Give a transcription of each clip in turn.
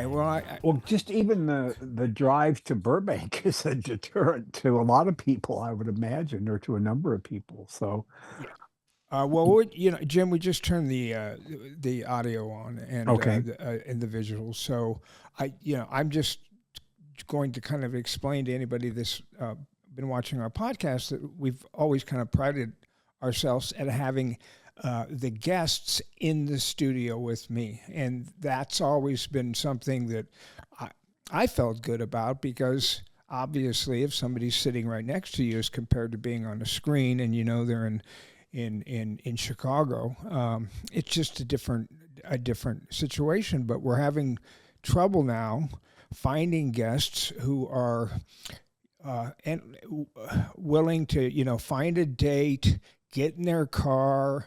Right. Well, Well, just even the drive to Burbank is a deterrent to a lot of people, I would imagine, or to a number of people. So, yeah. Jim, we just turned the audio on okay. and the visuals. So I'm just going to kind of explain to anybody that's been watching our podcast that we've always kind of prided ourselves at having the guests in the studio with me, and that's always been something that I, I felt good about because obviously, if somebody's sitting right next to you as compared to being on a screen, and they're in Chicago, it's just a different situation. But we're having trouble now finding guests who are and willing to find a date, get in their car,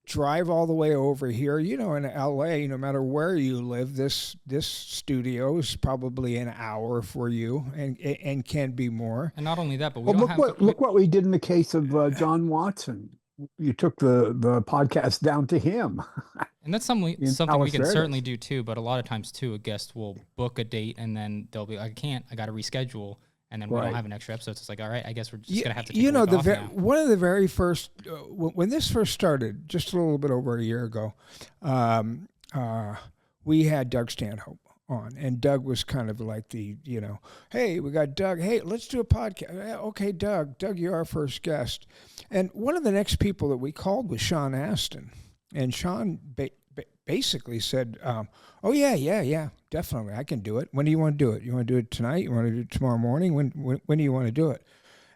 drive all the way over here. In LA, no matter where you live, this studio is probably an hour for you, and can be more. And not only that, but we Well, don't have. look what we did in the case of John Watson. You took the podcast down to him And that's something in something we Palos can certainly Verdes. do too. But a lot of times too, a guest will book a date and then they'll be, I can't, I got to reschedule, and then we don't Right. have an extra episode. So it's like, all right, I guess we're just You, gonna have to take a week off now. one of the very first when this first started, just a little bit over a year ago, um, we had Doug Stanhope on, and Doug was kind of like hey, we got Doug. Hey, let's do a podcast. Okay, Doug, you're our first guest. And one of the next people that we called was Sean Astin, and Sean basically said, "Oh yeah, definitely, I can do it. When do you want to do it? You want to do it tonight? You want to do it tomorrow morning? When do you want to do it?"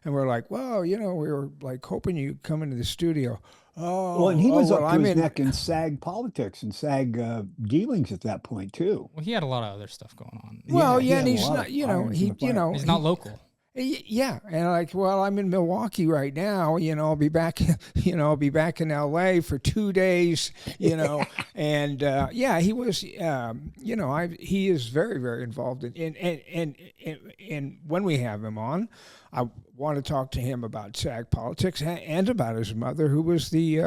And we're like, "Well, we were like hoping you'd come into the studio." Well, and he was Well, up to I'm his in. neck in SAG politics and SAG dealings at that point too. Well, he had a lot of other stuff going on. Well, He yeah, had and a he's lot not. of irons in the fire. He's not local. Yeah, and well, I'm in Milwaukee right now. I'll be back. I'll be back in L.A. for 2 days. And yeah, he was. He is very, very involved and when we have him on, I want to talk to him about SAG politics and about his mother, who was the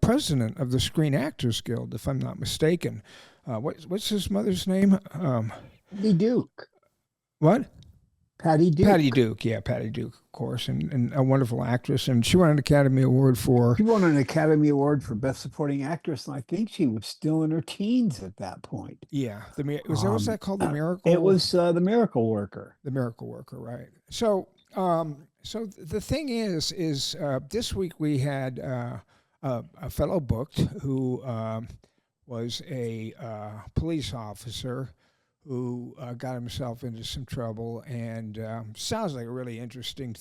president of the Screen Actors Guild, if I'm not mistaken. What's his mother's name? Patty Duke. What? Patty Duke. Patty Duke, yeah, Patty Duke, of course, and a wonderful actress, and she won an Academy Award for. She won an Academy Award for Best Supporting Actress, and I think she was still in her teens at that point. Yeah, was that called the Miracle? It was The Miracle Worker. The Miracle Worker, right? So, so the thing is this week we had a fellow booked who was a police officer who got himself into some trouble, and sounds like a really interesting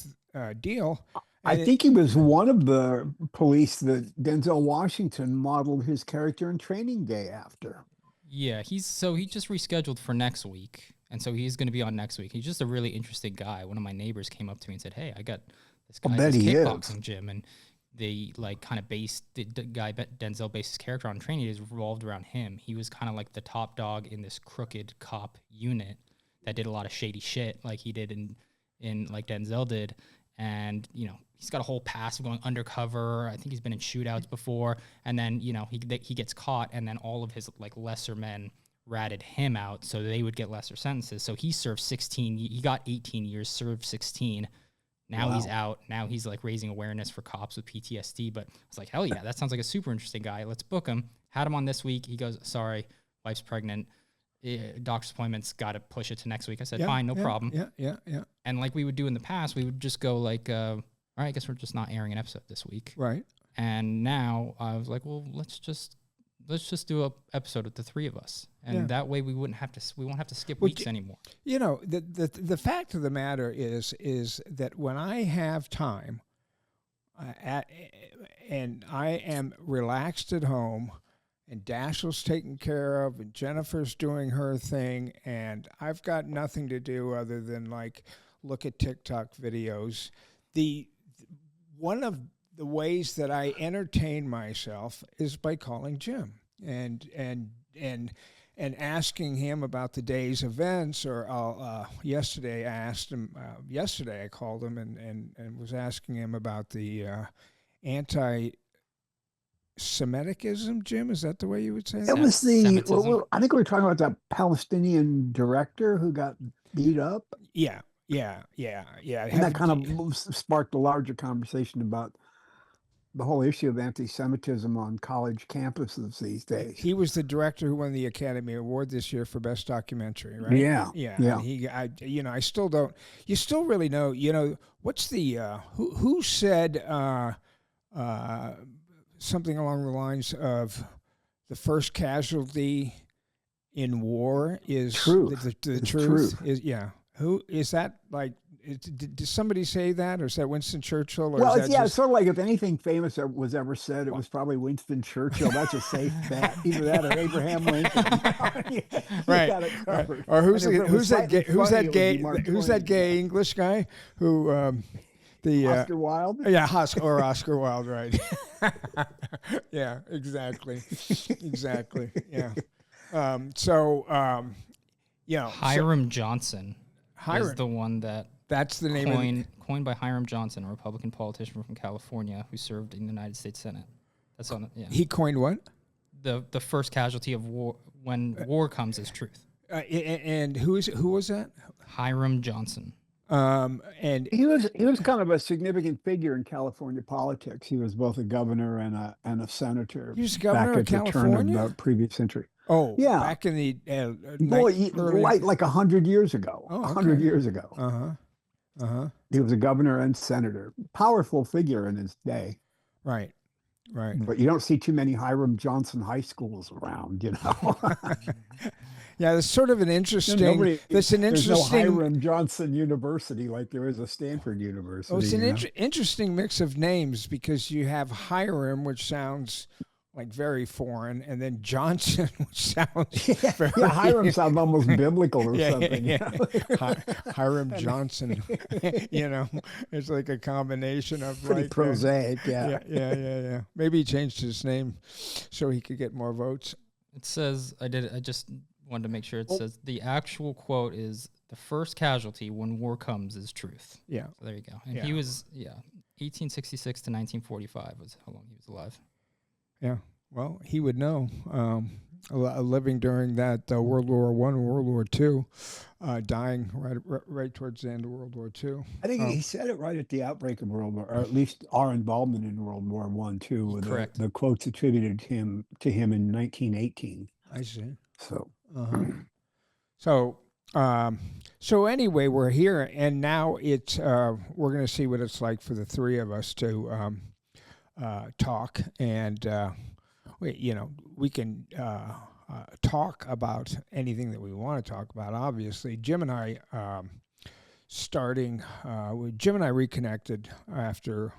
deal. I think he was one of the police that Denzel Washington modeled his character in Training Day after. Yeah, he just rescheduled for next week, and so he's going to be on next week. He's just a really interesting guy. One of my neighbors came up to me and said, "Hey, I got this guy at this kickboxing gym," and they like kind of based the guy Denzel based his character on Training is revolved around him. He was kind of like the top dog in this crooked cop unit that did a lot of shady shit, like he did in like Denzel did, and he's got a whole past of going undercover. I think he's been in shootouts before, and then he gets caught, and then all of his like lesser men ratted him out, so they would get lesser sentences. So he served 16. He got 18 years, served 16. Now he's out. Now he's like raising awareness for cops with PTSD. But I was like, hell yeah, that sounds like a super interesting guy. Let's book him. Had him on this week. He goes, sorry, wife's pregnant. Doctor's appointment's got to push it to next week. I said, fine, no problem. Yeah. And like we would do in the past, we would just go like, all right, I guess we're just not airing an episode this week. Right. And now I was like, well, let's just do an episode with the three of us, and that way we won't have to skip weeks anymore. The fact of the matter is that when I have time, and I am relaxed at home, and Dashiell's taken care of, and Jennifer's doing her thing, and I've got nothing to do other than like look at TikTok videos. One of the ways that I entertain myself is by calling Jim and asking him about the day's events. Or yesterday I asked him. Yesterday I called him and was asking him about the Semitism, Jim? Is that the way you would say It that? was Semitism. I think we were talking about that Palestinian director who got beat up. Yeah. And that kind of sparked a larger conversation about the whole issue of anti-Semitism on college campuses these days. He was the director who won the Academy Award this year for Best Documentary, right? Yeah. And I still don't. You still really know. What's the who said something along the lines of the first casualty in war is truth. The truth is Who is that? Like, did somebody say that, or is that Winston Churchill? Or well, it's it's sort of like if anything famous was ever said, it was probably Winston Churchill. That's a safe bet. Either that or Abraham Lincoln. Right. Got it covered. Or who's that gay English guy who Oscar Wilde? Yeah, Oscar Wilde, right? Yeah, exactly. Yeah. Hiram Johnson is the one that that's the name coined by Hiram Johnson, a Republican politician from California who served in the United States Senate. That's on. Yeah. He coined what? The first casualty of war when war comes is truth. And who was that? Hiram Johnson. And he was kind of a significant figure in California politics. He was both a governor and a senator. He was governor of California? The turn of the previous century. Oh, yeah, back in the like 100 years ago. Oh, okay. 100 years ago. He was a governor and senator, powerful figure in his day. Right. But you don't see too many Hiram Johnson high schools around, Yeah, it's sort of an interesting. There's no Hiram Johnson University like there is a Stanford University. Oh, it's an interesting mix of names because you have Hiram, which sounds like very foreign, and then Johnson, which sounds very... Hiram sounds almost biblical or something. Hiram Johnson, it's like a combination of pretty prosaic. Yeah. Maybe he changed his name so he could get more votes. It says I just wanted to make sure it says the actual quote is the first casualty when war comes is truth. Yeah. So there you go. And he was 1866 to 1945 was how long he was alive. Yeah, well, he would know. Living during that World War I, World War II, dying right towards the end of World War II. I think he said it right at the outbreak of World War, or at least our involvement in World War I, too. Correct. The quotes attributed to him in 1918. I see. So, anyway, we're here, and now it's we're going to see what it's like for the three of us to talk, and we can talk about anything that we want to talk about. Obviously, Jim and I Jim and I reconnected after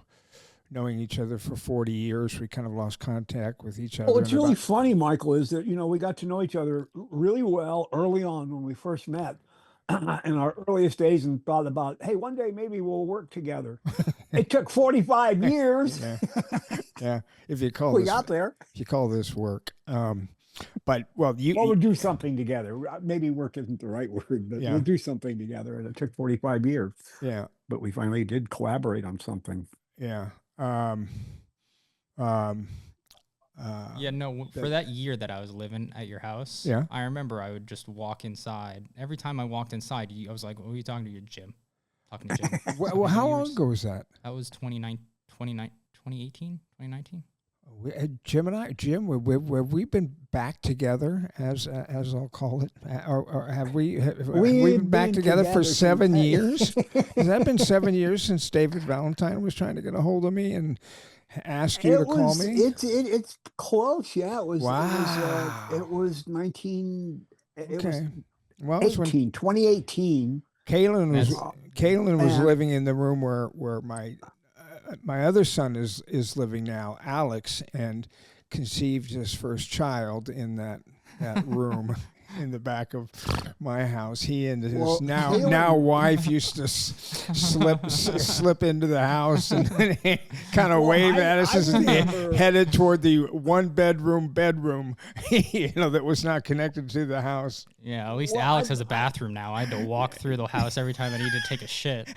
knowing each other for 40 years. We kind of lost contact with each other. What's really funny, Michael, is that we got to know each other really well early on when we first met. In our earliest days, and thought about, hey, one day maybe we'll work together. It took 45 years. Yeah. If you call got there. If you call this work, but we'll do something together. Maybe work isn't the right word, but we'll do something together. And it took 45 years. Yeah, but we finally did collaborate on something. Yeah. For that year that I was living at your house, I remember I would just walk inside. Every time I walked inside, I was like, "Who are you talking to? Your Jim." Talking to Jim. Well, how long ago was that? That was 2018, 2019. Jim, have we been back together, as I'll call it, or have we been back together for 7 years? Has that been 7 years since David Valentine was trying to get a hold of me and ask you to call me? It's close, yeah. It was. Wow. It was 19. It okay. Was 2018. Kaylin was living in the room where my other son is living now, Alex, and conceived his first child in that room in the back of my house. He and his now wife used to slip into the house and kind of wave at us as headed toward the one bedroom that was not connected to the house. Yeah, at least Alex has a bathroom now. I had to walk through the house every time I needed to take a shit.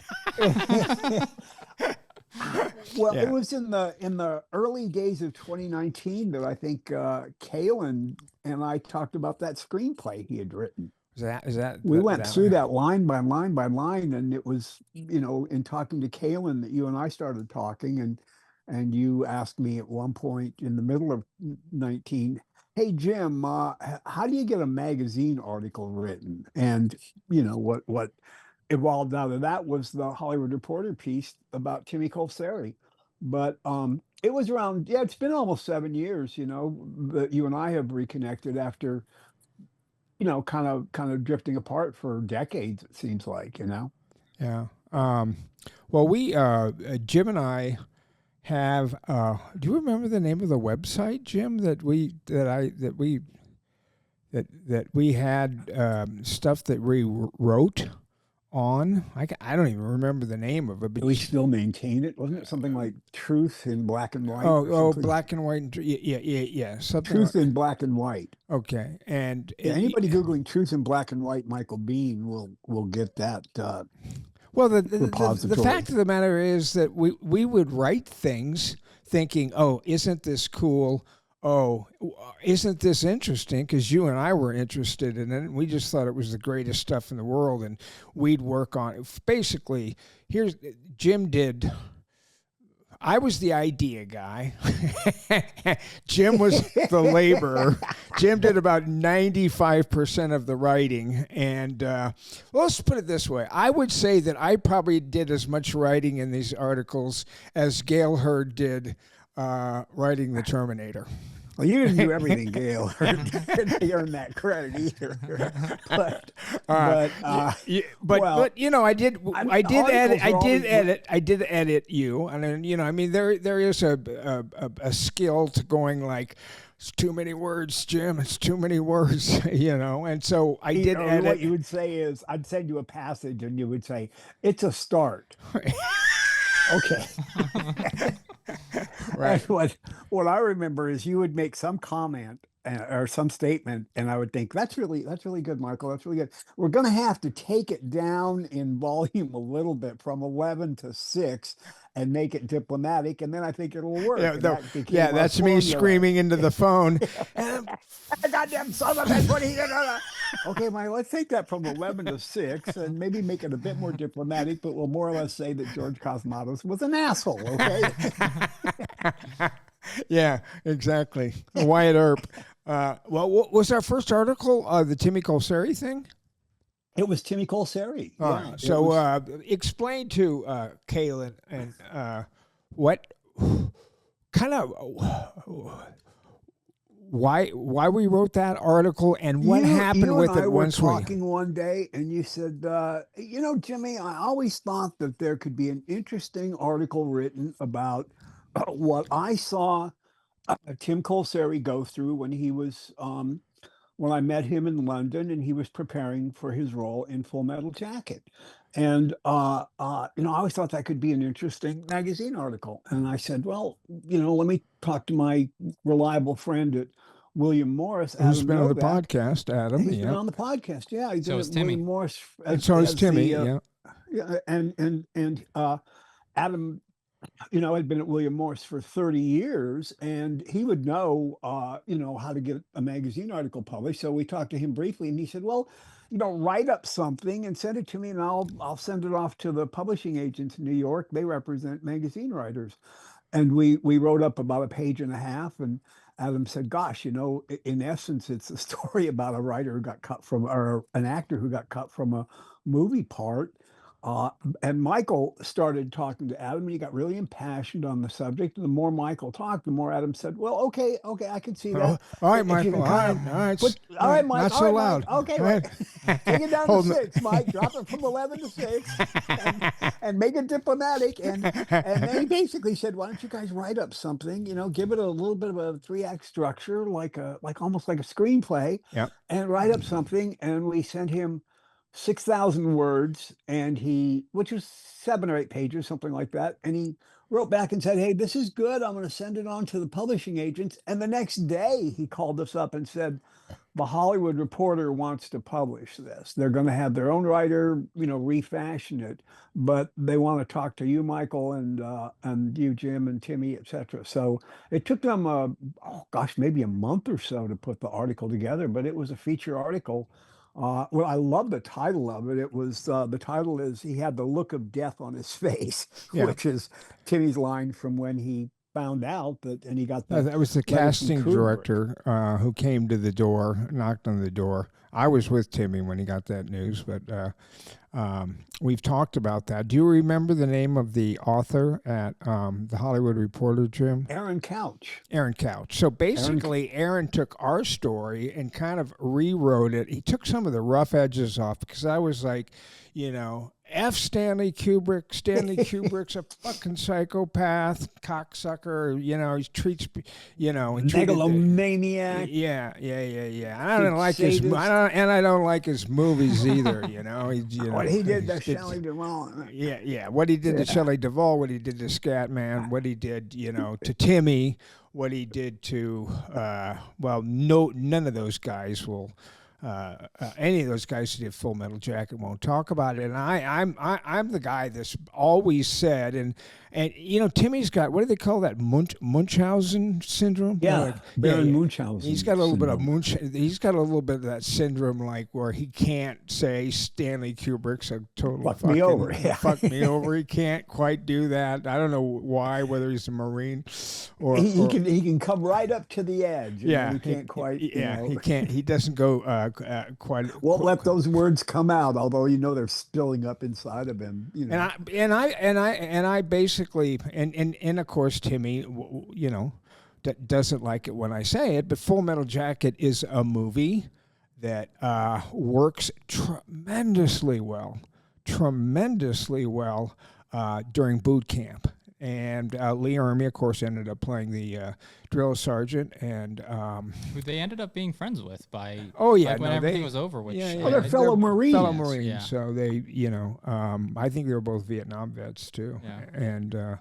Well, Yeah. it was in the early days of 2019 that I think Kalen and I talked about that screenplay he had written. Is that We went that? through that line by line by line, and it was, in talking to Kalen that you and I started talking, and you asked me at one point in the middle of 19, "Hey Jim, how do you get a magazine article written?" And what evolved out of that was the Hollywood Reporter piece about Timmy Colseri. But it was around, yeah, it's been almost 7 years, that you and I have reconnected after kind of drifting apart for decades, it seems like, Yeah. Well, we Jim and I have. Do you remember the name of the website, Jim? That we had stuff that we wrote on. I don't even remember the name of it, but we still maintain it. Wasn't it something like Truth in Black and White? Black and white. Yeah, something. Truth in Black and White. Okay, and anybody googling Truth in Black and White Michael Biehn will get that. Well, the fact of the matter is that we would write things thinking, oh, isn't this cool? Oh, isn't this interesting? Because you and I were interested in it. We just thought it was the greatest stuff in the world, and we'd work on it. Basically, Jim did. I was the idea guy. Jim was the laborer. Jim did about 95% of the writing. And let's put it this way. I would say that I probably did as much writing in these articles as Gail Hurd did writing The Terminator. Well, you didn't do everything, Gail. Didn't earn that credit either. But I did edit you, and then I mean there is a skill to going like, it's too many words, Jim. It's too many words, And so I did edit. What you would say is, I'd send you a passage, and you would say, "It's a start." Okay. Right. What I remember is you would make some comment or some statement, and I would think, that's really good, Michael. That's really good. We're going to have to take it down in volume a little bit from 11 to 6 and make it diplomatic, and then I think it'll work. That's me screaming into the phone. Goddamn son of a bitch, what are you gonna... Okay, Mike, let's take that from 11 to 6 and maybe make it a bit more diplomatic, but we'll more or less say that George Cosmatos was an asshole, okay? Yeah, exactly. Wyatt Earp. Well, what was our first article? The Timmy Colseri thing? It was Timmy Colseri. Yeah. So explain to Kalen and what kind of why we wrote that article and what happened with it once we were talking one day, and you said, Jimmy, I always thought that there could be an interesting article written about what I saw Tim Colseri go through when he was when I met him in London and he was preparing for his role in Full Metal Jacket. And I always thought that could be an interesting magazine article. And I said, well, let me talk to my reliable friend at William Morris. Who's been on the podcast, Adam. He's been on the podcast. Yeah, he's so is Timmy. William Morris. And so is Timmy. Yeah, and Adam, had been at William Morris for 30 years, and he would know, how to get a magazine article published. So we talked to him briefly, and he said, well, write up something and send it to me, and I'll send it off to the publishing agents in New York. They represent magazine writers. And we wrote up about a page and a half, and Adam said, gosh, in essence, it's a story about a writer who got cut from, or an actor who got cut from a movie part. And Michael started talking to Adam, and he got really impassioned on the subject. And the more Michael talked, the more Adam said, well, okay, I can see that. All right, Michael. All right, Mike. Not so loud. Mike. Okay, right. Take it down to 6, Mike. Drop it from 11 to 6 and make it diplomatic. And then he basically said, why don't you guys write up something, give it a little bit of a 3-act structure, like almost like a screenplay, and write up something. And we sent him 6,000 words, and which was 7 or 8 pages, something like that. And he wrote back and said, "Hey, this is good. I'm going to send it on to the publishing agents." And the next day, he called us up and said, "The Hollywood Reporter wants to publish this. They're going to have their own writer, refashion it, but they want to talk to you, Michael, and you, Jim, and Timmy, etc." So it took them, oh gosh, maybe a month or so to put the article together, but it was a feature article. Well, I love the title of it. It was the title is "He Had the Look of Death on His Face," Yeah. which is Timmy's line from when he found out that, and he got the That was the casting director who came to the door, knocked on the door. I was with Timmy when he got that news, but we've talked about that. Do you remember the name of the author at the Hollywood Reporter, Jim? Aaron Couch. Aaron Couch. So basically, Aaron took our story and kind of rewrote it. He took some of the rough edges off because I was like, F. Stanley Kubrick. Stanley Kubrick's a fucking psychopath, cocksucker. He treats, megalomaniac. Yeah. I don't like his. I don't like his movies either. What he did to Shelley Duvall. Yeah. What he did to Shelley Duvall. What he did to Scatman. What he did, to Timmy. What he did to. None of those guys will. Any of those guys who did Full Metal Jacket won't talk about it, and I'm the guy that's always said, and Timmy's got, what do they call that, Munchausen syndrome? Yeah, Baron Munchausen. He's got a little bit of He's got a little bit of that syndrome, like where he can't say Stanley Kubrick's a total fuck me over. Yeah. Fuck me over. He can't quite do that. I don't know why, whether he's a Marine or he can come right up to the edge. Yeah, he can't quite. He can't. He doesn't go quite. Won't let those words come out, although they're spilling up inside of him. And I basically, and of course Timmy, doesn't like it when I say it, but Full Metal Jacket is a movie that works tremendously well during boot camp. And Lee Ermey, of course, ended up playing the drill sergeant, and who they ended up being friends with by. Oh yeah, when everything was over. Which they're fellow Marines. Fellow Marines. Yeah. So they, I think they were both Vietnam vets too. Yeah.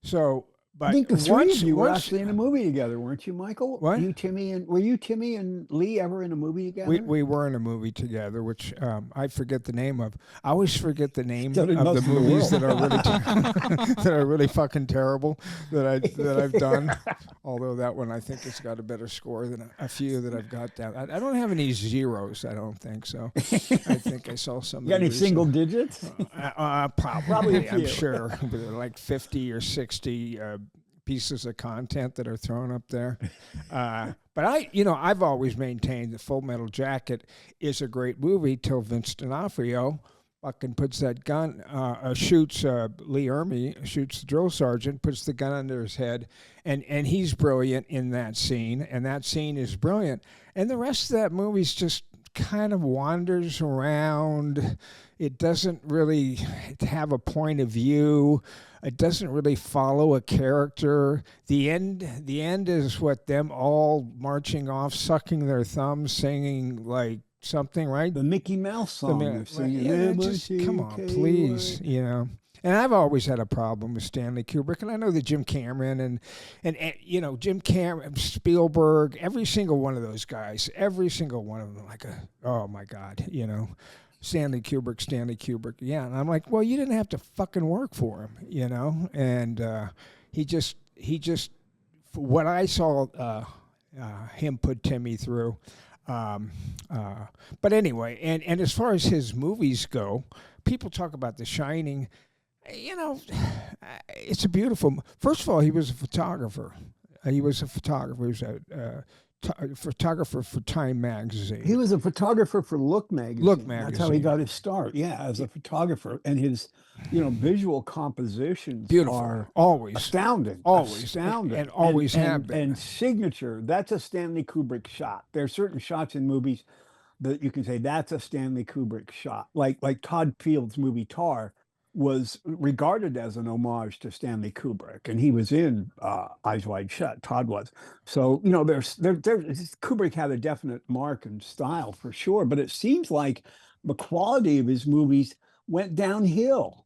So. But I think the three of you were once, actually in a movie together, weren't you, Michael? What? Were you Timmy and Lee ever in a movie together? We were in a movie together, which I forget the name of. I always forget the name So did of the most of the movies that world. are really that are really fucking terrible that I've done. Although that one I think has got a better score than a few that I've got down. I don't have any zeros. I don't think so. I think I saw some. You got any single digits? Probably a I'm few. sure, but like 50 or 60 pieces of content that are thrown up there. But I've always maintained that Full Metal Jacket is a great movie till Vince D'Onofrio fucking puts that gun, shoots Lee Ermey, shoots the drill sergeant, puts the gun under his head, and he's brilliant in that scene, and that scene is brilliant. And the rest of that movie's just kind of wanders around. It doesn't really have a point of view. It doesn't really follow a character. The end is what them all marching off, sucking their thumbs, singing like something, right? The Mickey Mouse song. They're singing. Yeah, just come on, please, And I've always had a problem with Stanley Kubrick, and I know that Jim Cameron and Jim Cameron, Spielberg, every single one of those guys, every single one of them, oh my God, Stanley Kubrick. Yeah, and I'm like, well, you didn't have to fucking work for him, and he just what I saw him put Timmy through. But anyway, and as far as his movies go, people talk about The Shining. It's a beautiful. First of all, he was a photographer. He was a photographer for Time magazine. He was a photographer for Look magazine. That's how he got his start. Yeah, as a photographer, and his, visual compositions are always astounding. Always astounding, and always have been. And signature. That's a Stanley Kubrick shot. There are certain shots in movies that you can say that's a Stanley Kubrick shot. Like Todd Field's movie Tar was regarded as an homage to Stanley Kubrick, and he was in Eyes Wide Shut. Todd was. So Kubrick had a definite mark and style for sure, but it seems like the quality of his movies went downhill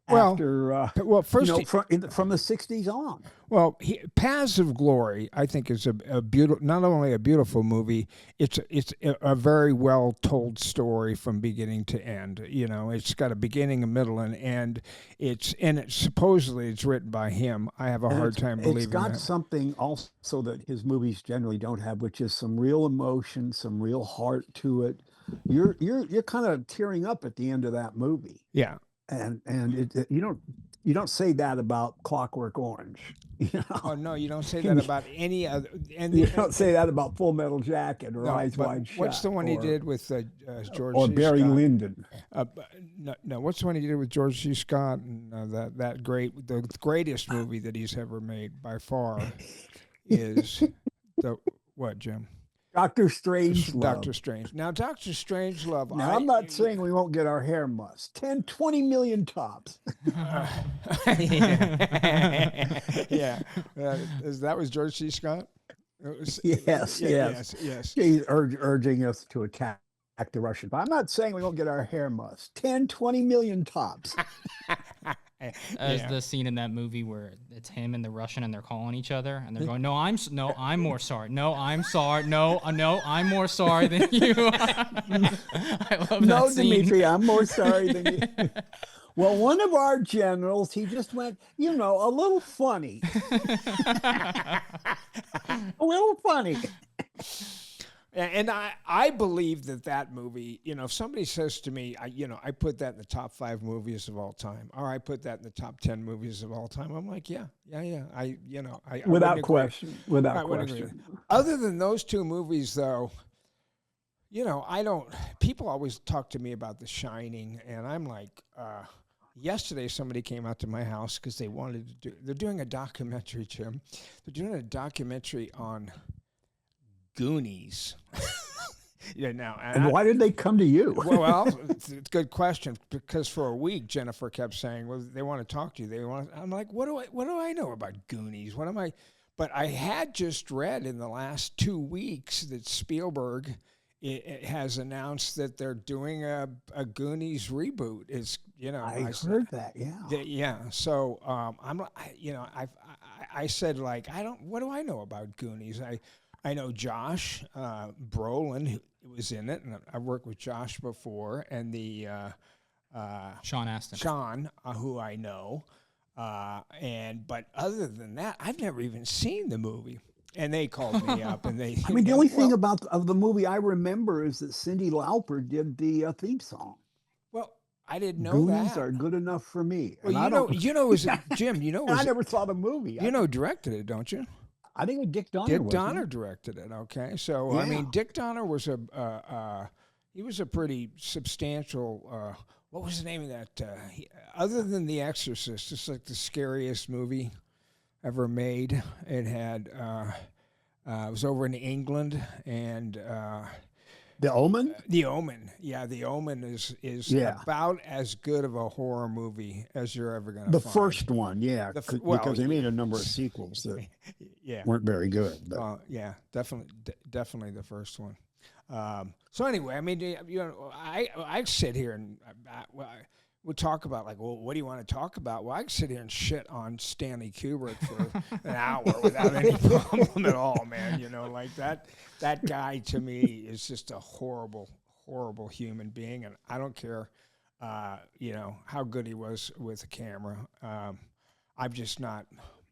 Well, after first, from the 60s on. well, Paths of Glory, I think, is a beautiful, not only a beautiful movie, it's a very well told story from beginning to end. You know, it's got a beginning, a middle, and end. Supposedly it's written by him. I have a hard time believing it's got that. something also that his movies generally don't have, which is some real emotion, some real heart to it. You're kind of tearing up at the end of that movie. Yeah. And you don't say that about Clockwork Orange. You know? Oh no, you don't say that about any other. And you don't say that about Full Metal Jacket or no, Eyes but Wide Shut. what's the one he did with George or C. Barry Scott? Lyndon? No, what's the one he did with George C. Scott and the greatest movie that he's ever made by far is what, Jim? Doctor Strangelove. Doctor Strange. Now, Doctor Strangelove. Now, I'm not saying we won't get our hair mussed. 10, 20 million tops. Yeah. That was George C. Scott? Yes. He's urging us to attack the Russian. But I'm not saying we won't get our hair mussed. 10, 20 million tops. As the scene in that movie where it's him and the Russian and they're calling each other and they're going, I'm more sorry. No, I'm sorry. No, I'm more sorry than you. I love that scene. Dimitri, I'm more sorry than you. Well, one of our generals, he just went, a little funny. A little funny. And I believe that movie, if somebody says to me, I put that in the top 5 movies of all time, or I put that in the top 10 movies of all time, I'm like, yeah. Without question. Without question. Other than those 2 movies, though, people always talk to me about The Shining, and I'm like, yesterday somebody came out to my house because they're doing a documentary, Jim. They're doing a documentary on Goonies. And why did they come to you? Well, it's a good question, because for a week Jennifer kept saying, "Well, they want to talk to you. I'm like, what do I know about Goonies? What am I?" But I had just read in the last 2 weeks that Spielberg it has announced that they're doing a Goonies reboot. I heard that. Yeah. Yeah. So I said, like, what do I know about Goonies? I know Josh Brolin, who was in it, and I've worked with Josh before, and the Sean Astin. Sean, who I know, but other than that, I've never even seen the movie. And they called me up, and they. I mean, the only thing of the movie I remember is that Cyndi Lauper did the theme song. Well, I didn't know Goonies that. are good enough for me. Well, Jim, I never saw the movie. Directed it, don't you? I think Dick Donner. Dick Donner directed it. Okay, so I mean, Dick Donner was he was a pretty substantial. What was the name of that? Other than The Exorcist, it's like the scariest movie ever made. It had it was over in England, and The Omen? The Omen. Yeah, The Omen is about as good of a horror movie as you're ever going to find. The first one, because they made a number of sequels that weren't very good. But. Yeah, definitely the first one. So anyway, I mean, I sit here and we'll talk about, like, well, what do you want to talk about? Well, I can sit here and shit on Stanley Kubrick for an hour without any problem at all, man. Like that guy to me is just a horrible, horrible human being, and I don't care, how good he was with a camera. I'm just not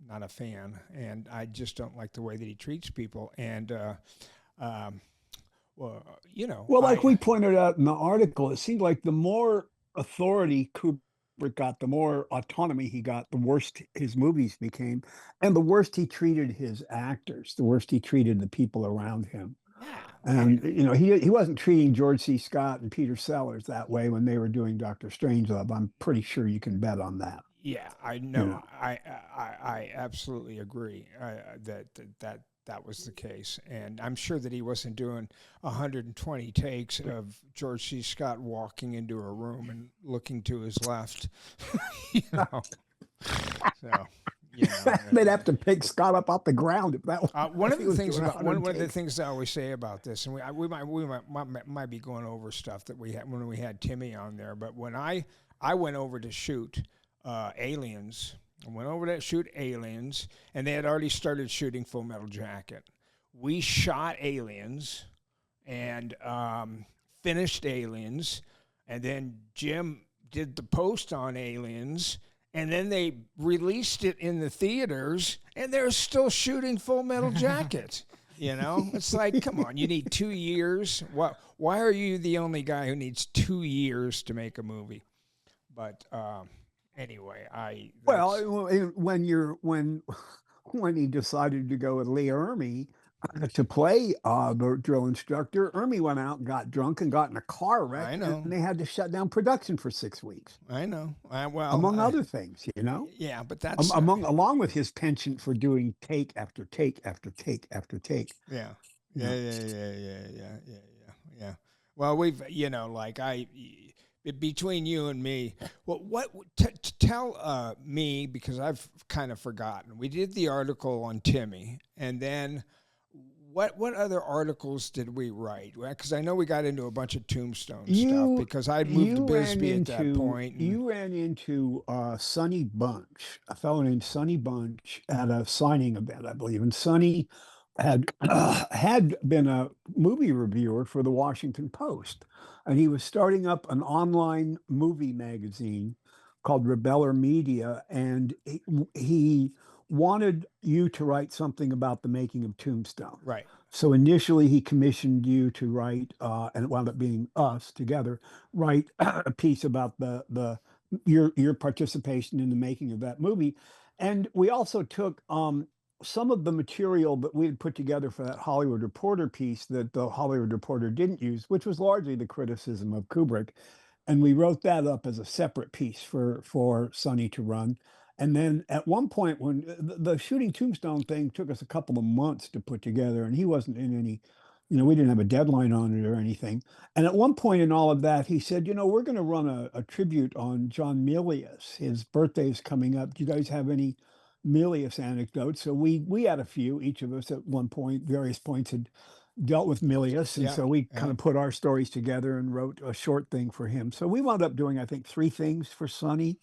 a fan, and I just don't like the way that he treats people. And like we pointed out in the article, it seemed like the more authority Kubrick got, the more autonomy he got, the worse his movies became, and the worse he treated his actors, the worse he treated the people around him. And he wasn't treating George C. Scott and Peter Sellers that way when they were doing Dr. Strangelove. I'm pretty sure you can bet on that. Yeah, I know. I absolutely agree that was the case, and I'm sure that he wasn't doing 120 takes of George C. Scott walking into a room and looking to his left. So, They'd have to pick Scott up off the ground if that was one of he the was things doing about one of the 100 takes. things I always say about this, and we might be going over stuff that we had when we had Timmy on there, but when I went over to shoot Aliens, I went over to shoot Aliens, and they had already started shooting Full Metal Jacket. We shot Aliens and finished Aliens, and then Jim did the post on Aliens. And then they released it in the theaters, and they're still shooting Full Metal Jacket. It's like, come on, you need 2 years. Why are you the only guy who needs 2 years to make a movie? But anyway, when he decided to go with Leah Ermey to play the drill instructor, Ermey went out and got drunk and got in a car wreck. I know. And they had to shut down production for 6 weeks. I know. Among other things, Yeah, but that's along with his penchant for doing take after take after take after take. Yeah. Well, we've between you and me, tell me, because I've kind of forgotten. We did the article on Timmy, and then what other articles did we write? Because I know we got into a bunch of Tombstone stuff because I'd moved to Bisbee at that point. You ran into Sonny Bunch, a fellow named Sonny Bunch, at a signing event, I believe, and Sonny had been a movie reviewer for the Washington Post, and he was starting up an online movie magazine called Rebeller Media, and he wanted you to write something about the making of Tombstone. Right. So initially he commissioned you to write, and it wound up being us together, write a piece about your participation in the making of that movie. And we also took some of the material that we had put together for that Hollywood Reporter piece that the Hollywood Reporter didn't use, which was largely the criticism of Kubrick. And we wrote that up as a separate piece for Sonny to run. And then at one point, when the shooting Tombstone thing took us a couple of months to put together, and he wasn't in any, we didn't have a deadline on it or anything. And at one point in all of that, he said, we're going to run a tribute on John Milius. His birthday is coming up. Do you guys have any Milius anecdotes? So we had a few. Each of us at one point, various points, had dealt with Milius. And so we kind of put our stories together and wrote a short thing for him. So we wound up doing, I think, 3 things for Sonny.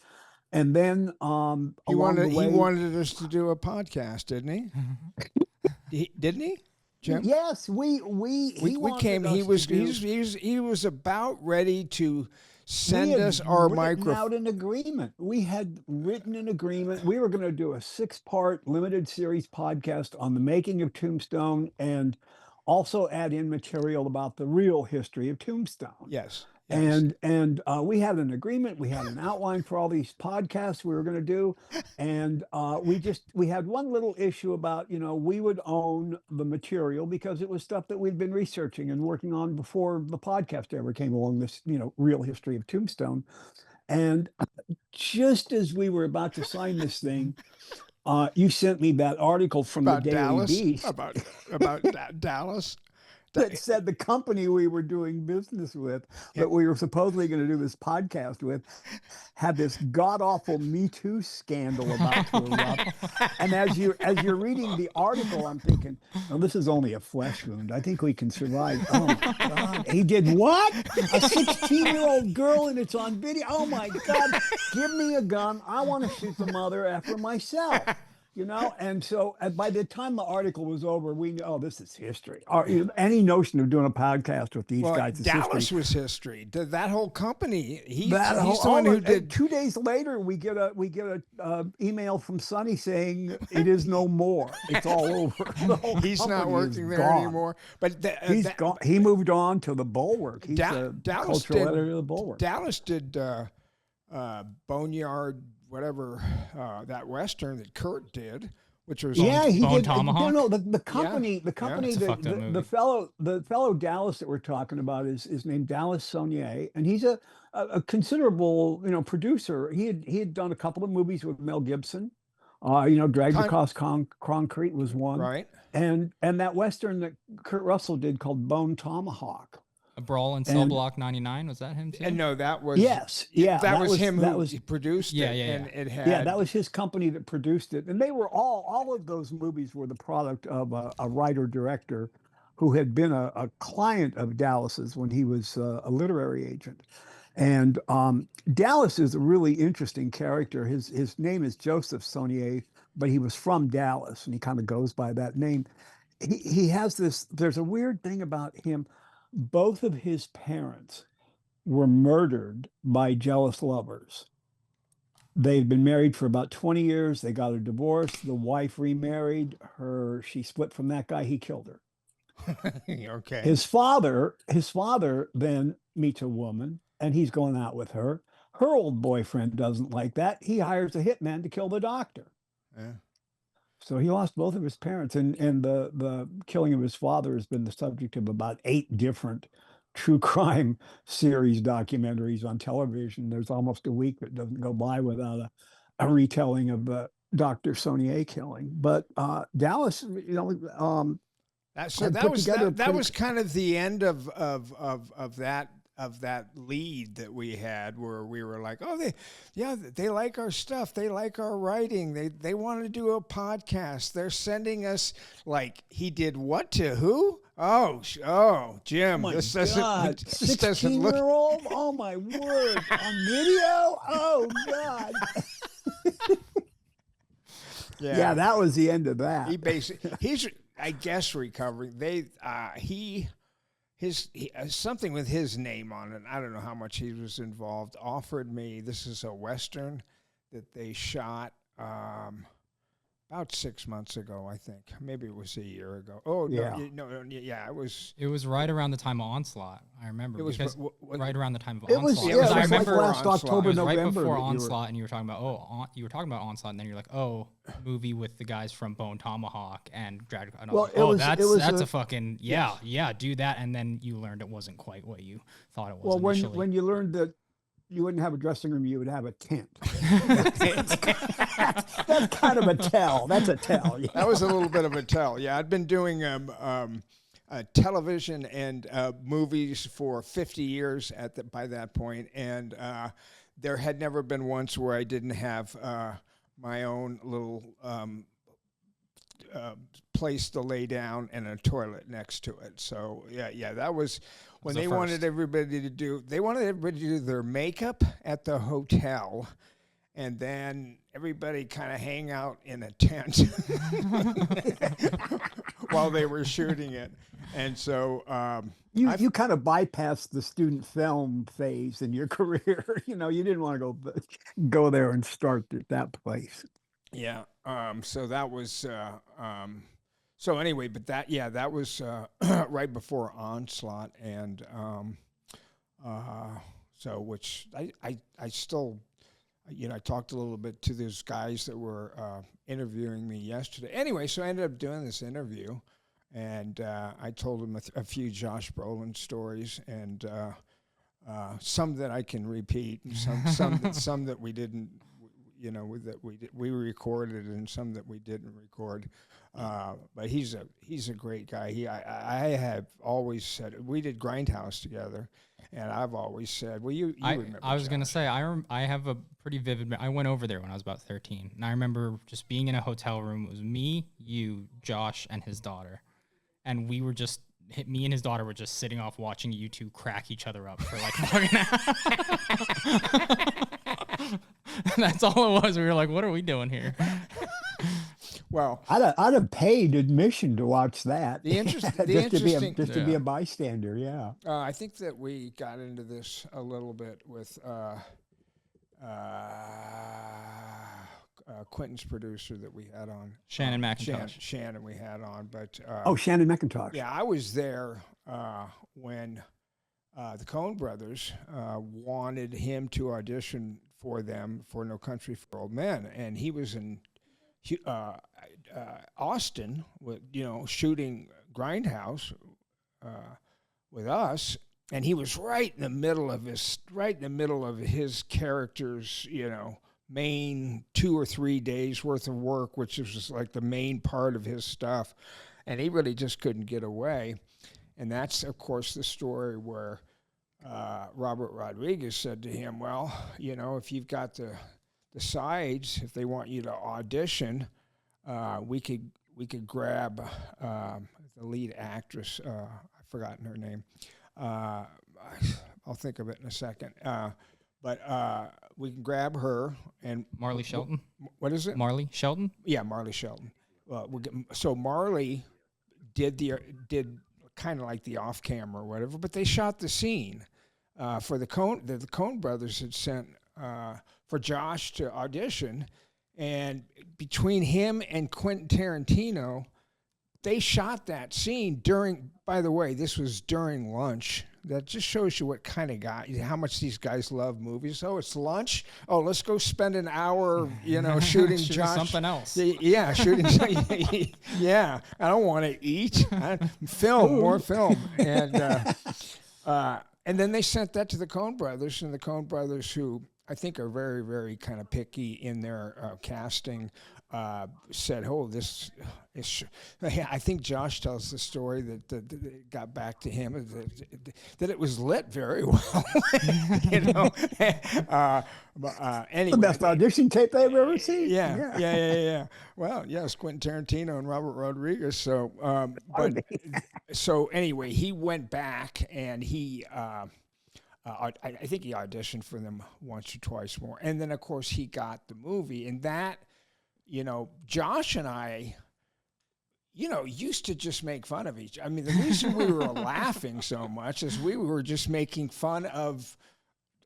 And then he wanted us to do a podcast, didn't he? Didn't he, Jim? Yes, we came. He was about ready to send us our microphone. Out an agreement. We had written an agreement. We were going to do a 6-part limited series podcast on the making of Tombstone, and also add in material about the real history of Tombstone. Yes. And we had an agreement. We had an outline for all these podcasts we were going to do, and we had one little issue about we would own the material because it was stuff that we'd been researching and working on before the podcast ever came along. This real history of Tombstone, and just as we were about to sign this thing, you sent me that article from about the Daily Dallas, Beast about Dallas. That said the company we were doing business with, that we were supposedly going to do this podcast with, had this god-awful Me Too scandal about to erupt. And as you're reading the article, I'm thinking, oh, this is only a flesh wound. I think we can survive. Oh my God. He did what? A 16-year-old girl, and it's on video. Oh my God. Give me a gun. I want to shoot the mother effer myself. And so by the time the article was over, we knew, oh, this is history. Any notion of doing a podcast with these guys is Dallas history. was history. That whole company. He's the one who did. 2 days later, we get a email from Sonny saying it is no more. It's all over. He's not working there anymore. But he's gone. He moved on to the Bulwark. He's the cultural editor of the Bulwark. Dallas did Boneyard. Whatever that Western that Kurt did, which was he Bone did. Tomahawk. No, the company, the fellow Dallas that we're talking about is named Dallas Saunier, and he's a considerable producer. He had done a couple of movies with Mel Gibson. Dragged Across Concrete was one, right? And that Western that Kurt Russell did called Bone Tomahawk A Brawl in Cell Block 99, was that him too? And no, that was that was him who produced it. And it had that was his company that produced it. And they were all of those movies were the product of a writer director who had been a client of Dallas's when he was a literary agent. And Dallas is a really interesting character. His name is Joseph Saunier, but he was from Dallas, and he kind of goes by that name. He has this. There's a weird thing about him. Both of his parents were murdered by jealous lovers. They'd been married for about 20 years. They got a divorce. The wife remarried her. She split from that guy. He killed her. Okay. His father then meets a woman, and he's going out with her. Her old boyfriend doesn't like that. He hires a hitman to kill the doctor. Yeah. So he lost both of his parents, and the killing of his father has been the subject of about 8 different true crime series documentaries on television. There's almost a week that doesn't go by without a retelling of the Dr. Saunier killing. But Dallas, that was kind of the end of that lead that we had, where we were like, oh, they like our stuff, they like our writing, they want to do a podcast, they're sending us, like, he did what to who? Oh, Jim, this doesn't 16-year-old? Oh my word, on video? Oh God. Yeah, that was the end of that. He's I guess recovering. His something with his name on it, I don't know how much he was involved, offered me, this is a Western that they shot about 6 months ago, I think. Maybe it was a year ago. Oh, yeah. It was... It was right around the time of Onslaught, I remember. It was right around the time of Onslaught. It was I remember like last October, November. Right before Onslaught, and you were talking about, Onslaught, and then you're like, movie with the guys from Bone Tomahawk and Drag. That's a fucking, do that, and then you learned it wasn't quite what you thought it was initially. When you learned that you wouldn't have a dressing room, you would have a tent. That's kind of a tell. That's a tell. Yeah. That was a little bit of a tell. Yeah, I'd been doing television and movies for 50 years by that point, and there had never been once where I didn't have my own little place to lay down and a toilet next to it. So yeah, that was when they wanted everybody to do their makeup at the hotel, and then everybody kind of hang out in a tent while they were shooting it. And so you kind of bypassed the student film phase in your career. You didn't want to go there and start at that place. Yeah. So that was so anyway, but that was right before Onslaught, and so which I still, I talked a little bit to those guys that were interviewing me yesterday. Anyway, so I ended up doing this interview, and I told them a few Josh Brolin stories, and some that I can repeat, and some that we didn't. That we recorded, and some that we didn't record, but he's a great guy. I have always said, we did Grindhouse together, and I've always said, well, you remember. I was gonna say I have a pretty vivid. I went over there when I was about 13, and I remember just being in a hotel room. It was me, you, Josh, and his daughter, and we were just. Me and his daughter were just sitting off watching you two crack each other up for like That's all it was. We were like, what are we doing here? Well, I'd have paid admission to watch that. To be a bystander. Yeah. I think that we got into this a little bit with Quentin's producer that we had on, Shannon McIntosh. Shannon we had on, but Shannon McIntosh. Yeah, I was there when the Coen brothers wanted him to audition for them for No Country for Old Men, and he was in Austin with shooting Grindhouse with us, and he was right in the middle of his character's main 2 or 3 days worth of work, which was just like the main part of his stuff, and he really just couldn't get away. And that's, of course, the story where Robert Rodriguez said to him, well, if you've got the sides, if they want you to audition, we could grab the lead actress. I've forgotten her name. I'll think of it in a second. But we can grab her and Marley Shelton. What is it? Marley Shelton. Yeah, Marley Shelton. So Marley did kind of like the off camera or whatever, but they shot the scene for the Coen brothers had sent for Josh to audition, and between him and Quentin Tarantino, they shot that scene during. By the way, this was during lunch. That just shows you what kind of guy, how much these guys love movies. Oh, it's lunch. Oh, let's go spend an hour, shooting Josh. Something else. Yeah, shooting. Yeah, I don't want to eat. More film, and then they sent that to the Coen brothers, and the Coen brothers, who I think are very, very kind of picky in their casting, said, "Oh, this is." I think Josh tells the story that it got back to him that it was lit very well. Anyway, the best audition tape they've ever seen. Yeah. Well, yes, Quentin Tarantino and Robert Rodriguez. So, so anyway, he went back and he. I think he auditioned for them once or twice more, and then of course he got the movie, and that. Josh and I, used to just make fun of each. I mean, the reason we were laughing so much is we were just making fun of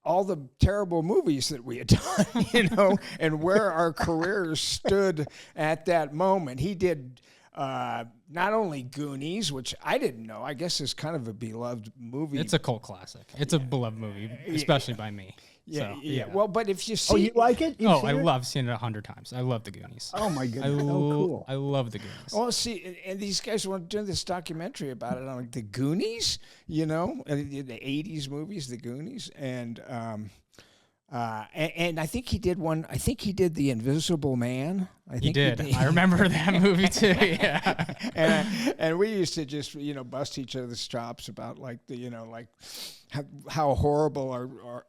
all the terrible movies that we had done, and where our careers stood at that moment. He did not only Goonies, which I didn't know, I guess is kind of a beloved movie. It's a cult classic. It's a beloved movie, especially by me. Yeah, so, yeah. Well, but if you see, you like it? I love seeing it 100 times. I love the Goonies. Oh my goodness! Cool. I love the Goonies. Well, see, and these guys were doing this documentary about it on like the Goonies, the '80s movies, the Goonies, and I think he did one. I think he did The Invisible Man. He did. I remember that movie too. Yeah. and we used to just bust each other's chops about like like how horrible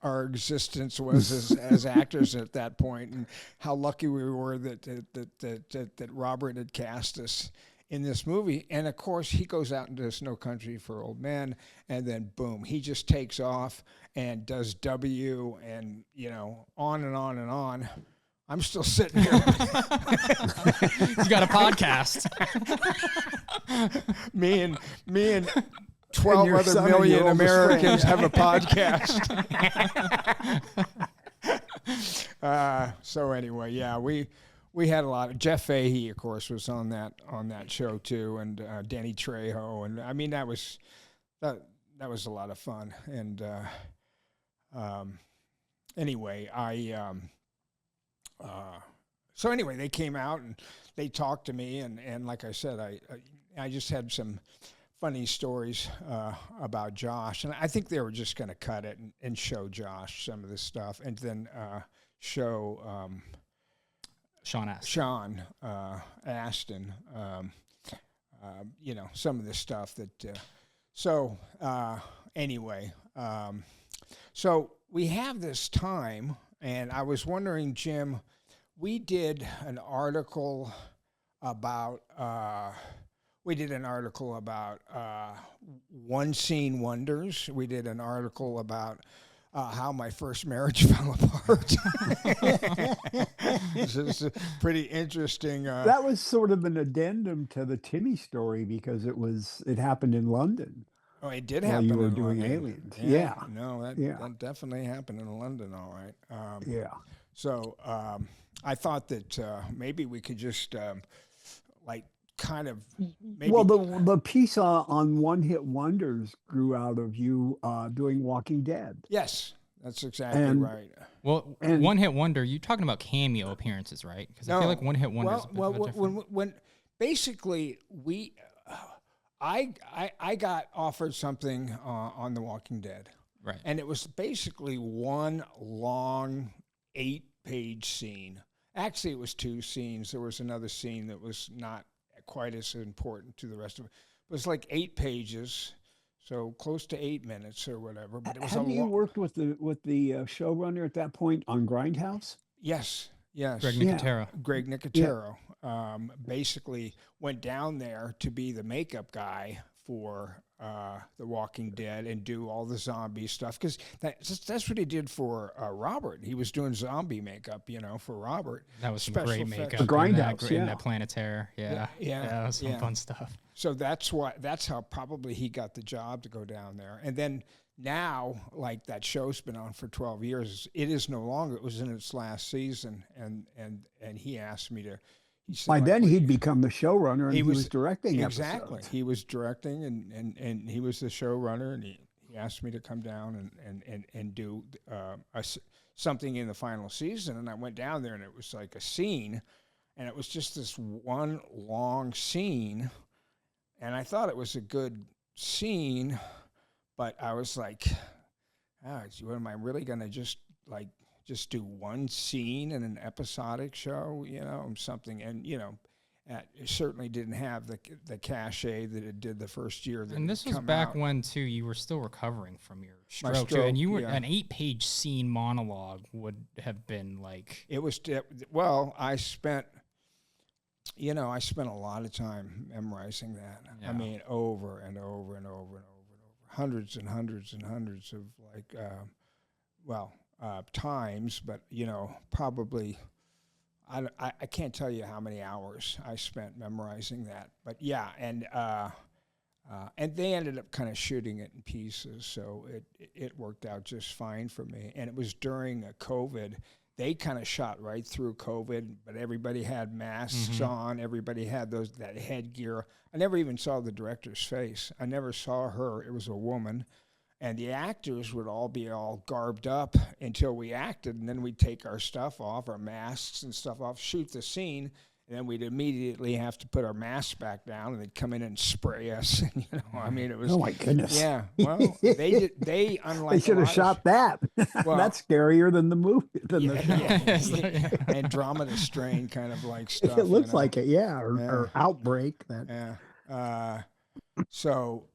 our existence was as actors at that point, and how lucky we were that Robert had cast us in this movie. And of course he goes out and does No Country for Old Men, and then boom, he just takes off and does W, and on and on and on. I'm still sitting here. He's got a podcast. me and 12 other million Americans have a podcast. So anyway, yeah, we had a lot of Jeff Fahey, of course, was on that show too, and Danny Trejo, and I mean that was a lot of fun. And anyway, so anyway, they came out and they talked to me, and like I said, I just had some funny stories about Josh, and I think they were just going to cut it and show Josh some of this stuff, and then show Sean Astin, some of the stuff that. So anyway, so we have this time, and I was wondering, Jim, we did an article about one scene wonders. We did an article about how my first marriage fell apart. This is pretty interesting. That was sort of an addendum to the Timmy story because it happened in London. Oh, it did happen. You were in doing London. Aliens. Yeah. No, that definitely happened in London. All right. Yeah. So I thought that maybe we could just kind of maybe. Well, the piece on One Hit Wonders grew out of you doing Walking Dead. Yes, that's exactly right. Well, One Hit Wonder, you're talking about cameo appearances, right? Because I feel like One Hit Wonders. Well, when basically I got offered something on The Walking Dead, right? And it was basically one long 8-page scene. Actually, it was 2 scenes. There was another scene that was not quite as important to the rest of it. It was like 8 pages, so close to 8 minutes or whatever. But it was a Have you lot. worked with the showrunner at that point on Grindhouse? Yes, Greg yes. Yeah, Nicotero. Greg yeah. Nicotero basically went down there to be the makeup guy for The Walking Dead and do all the zombie stuff because that's what he did for Robert. He was doing zombie makeup, for Robert. That was some Special great effects. The makeup in that Grindhouse, in yeah. that Planetaire. Yeah, Yeah, yeah, that was some yeah. fun stuff. So that's how probably he got the job to go down there. And then now, like that show's been on for 12 years. It is no longer. It was in its last season, and he asked me to. He said, By like, then he'd become the showrunner and he he was was directing exactly. episodes. He was directing, and he was the showrunner, and he asked me to come down and do something in the final season. And I went down there, and it was like a scene, and it was just this one long scene, and I thought it was a good scene, but I was like, what am I really gonna just do one scene in an episodic show, something, and it certainly didn't have the cachet that it did the first year. That And this was back when too you were still recovering from your stroke, too, and you were yeah. an 8-page scene monologue would have been like It was well. I spent a lot of time memorizing that. Yeah. I mean, over and over and over and over and over, hundreds and hundreds and hundreds of times. But probably I can't tell you how many hours I spent memorizing that. But yeah, and they ended up kind of shooting it in pieces, so it worked out just fine for me. And it was during COVID. They kind of shot right through COVID, but everybody had masks on. Everybody had that headgear. I never even saw the director's face. I never saw her. It was a woman. And the actors would all be all garbed up until we acted, and then we'd take our stuff off, our masks and stuff off, shoot the scene, and then we'd immediately have to put our masks back down, and they'd come in and spray us. I mean, it was. Oh my goodness! Yeah, well, they did. They unlike They should have shot that. Well, that's scarier than the movie, than the show. yeah. Andromeda strain kind of like stuff. It looks like it, yeah, or Outbreak. That. Yeah. So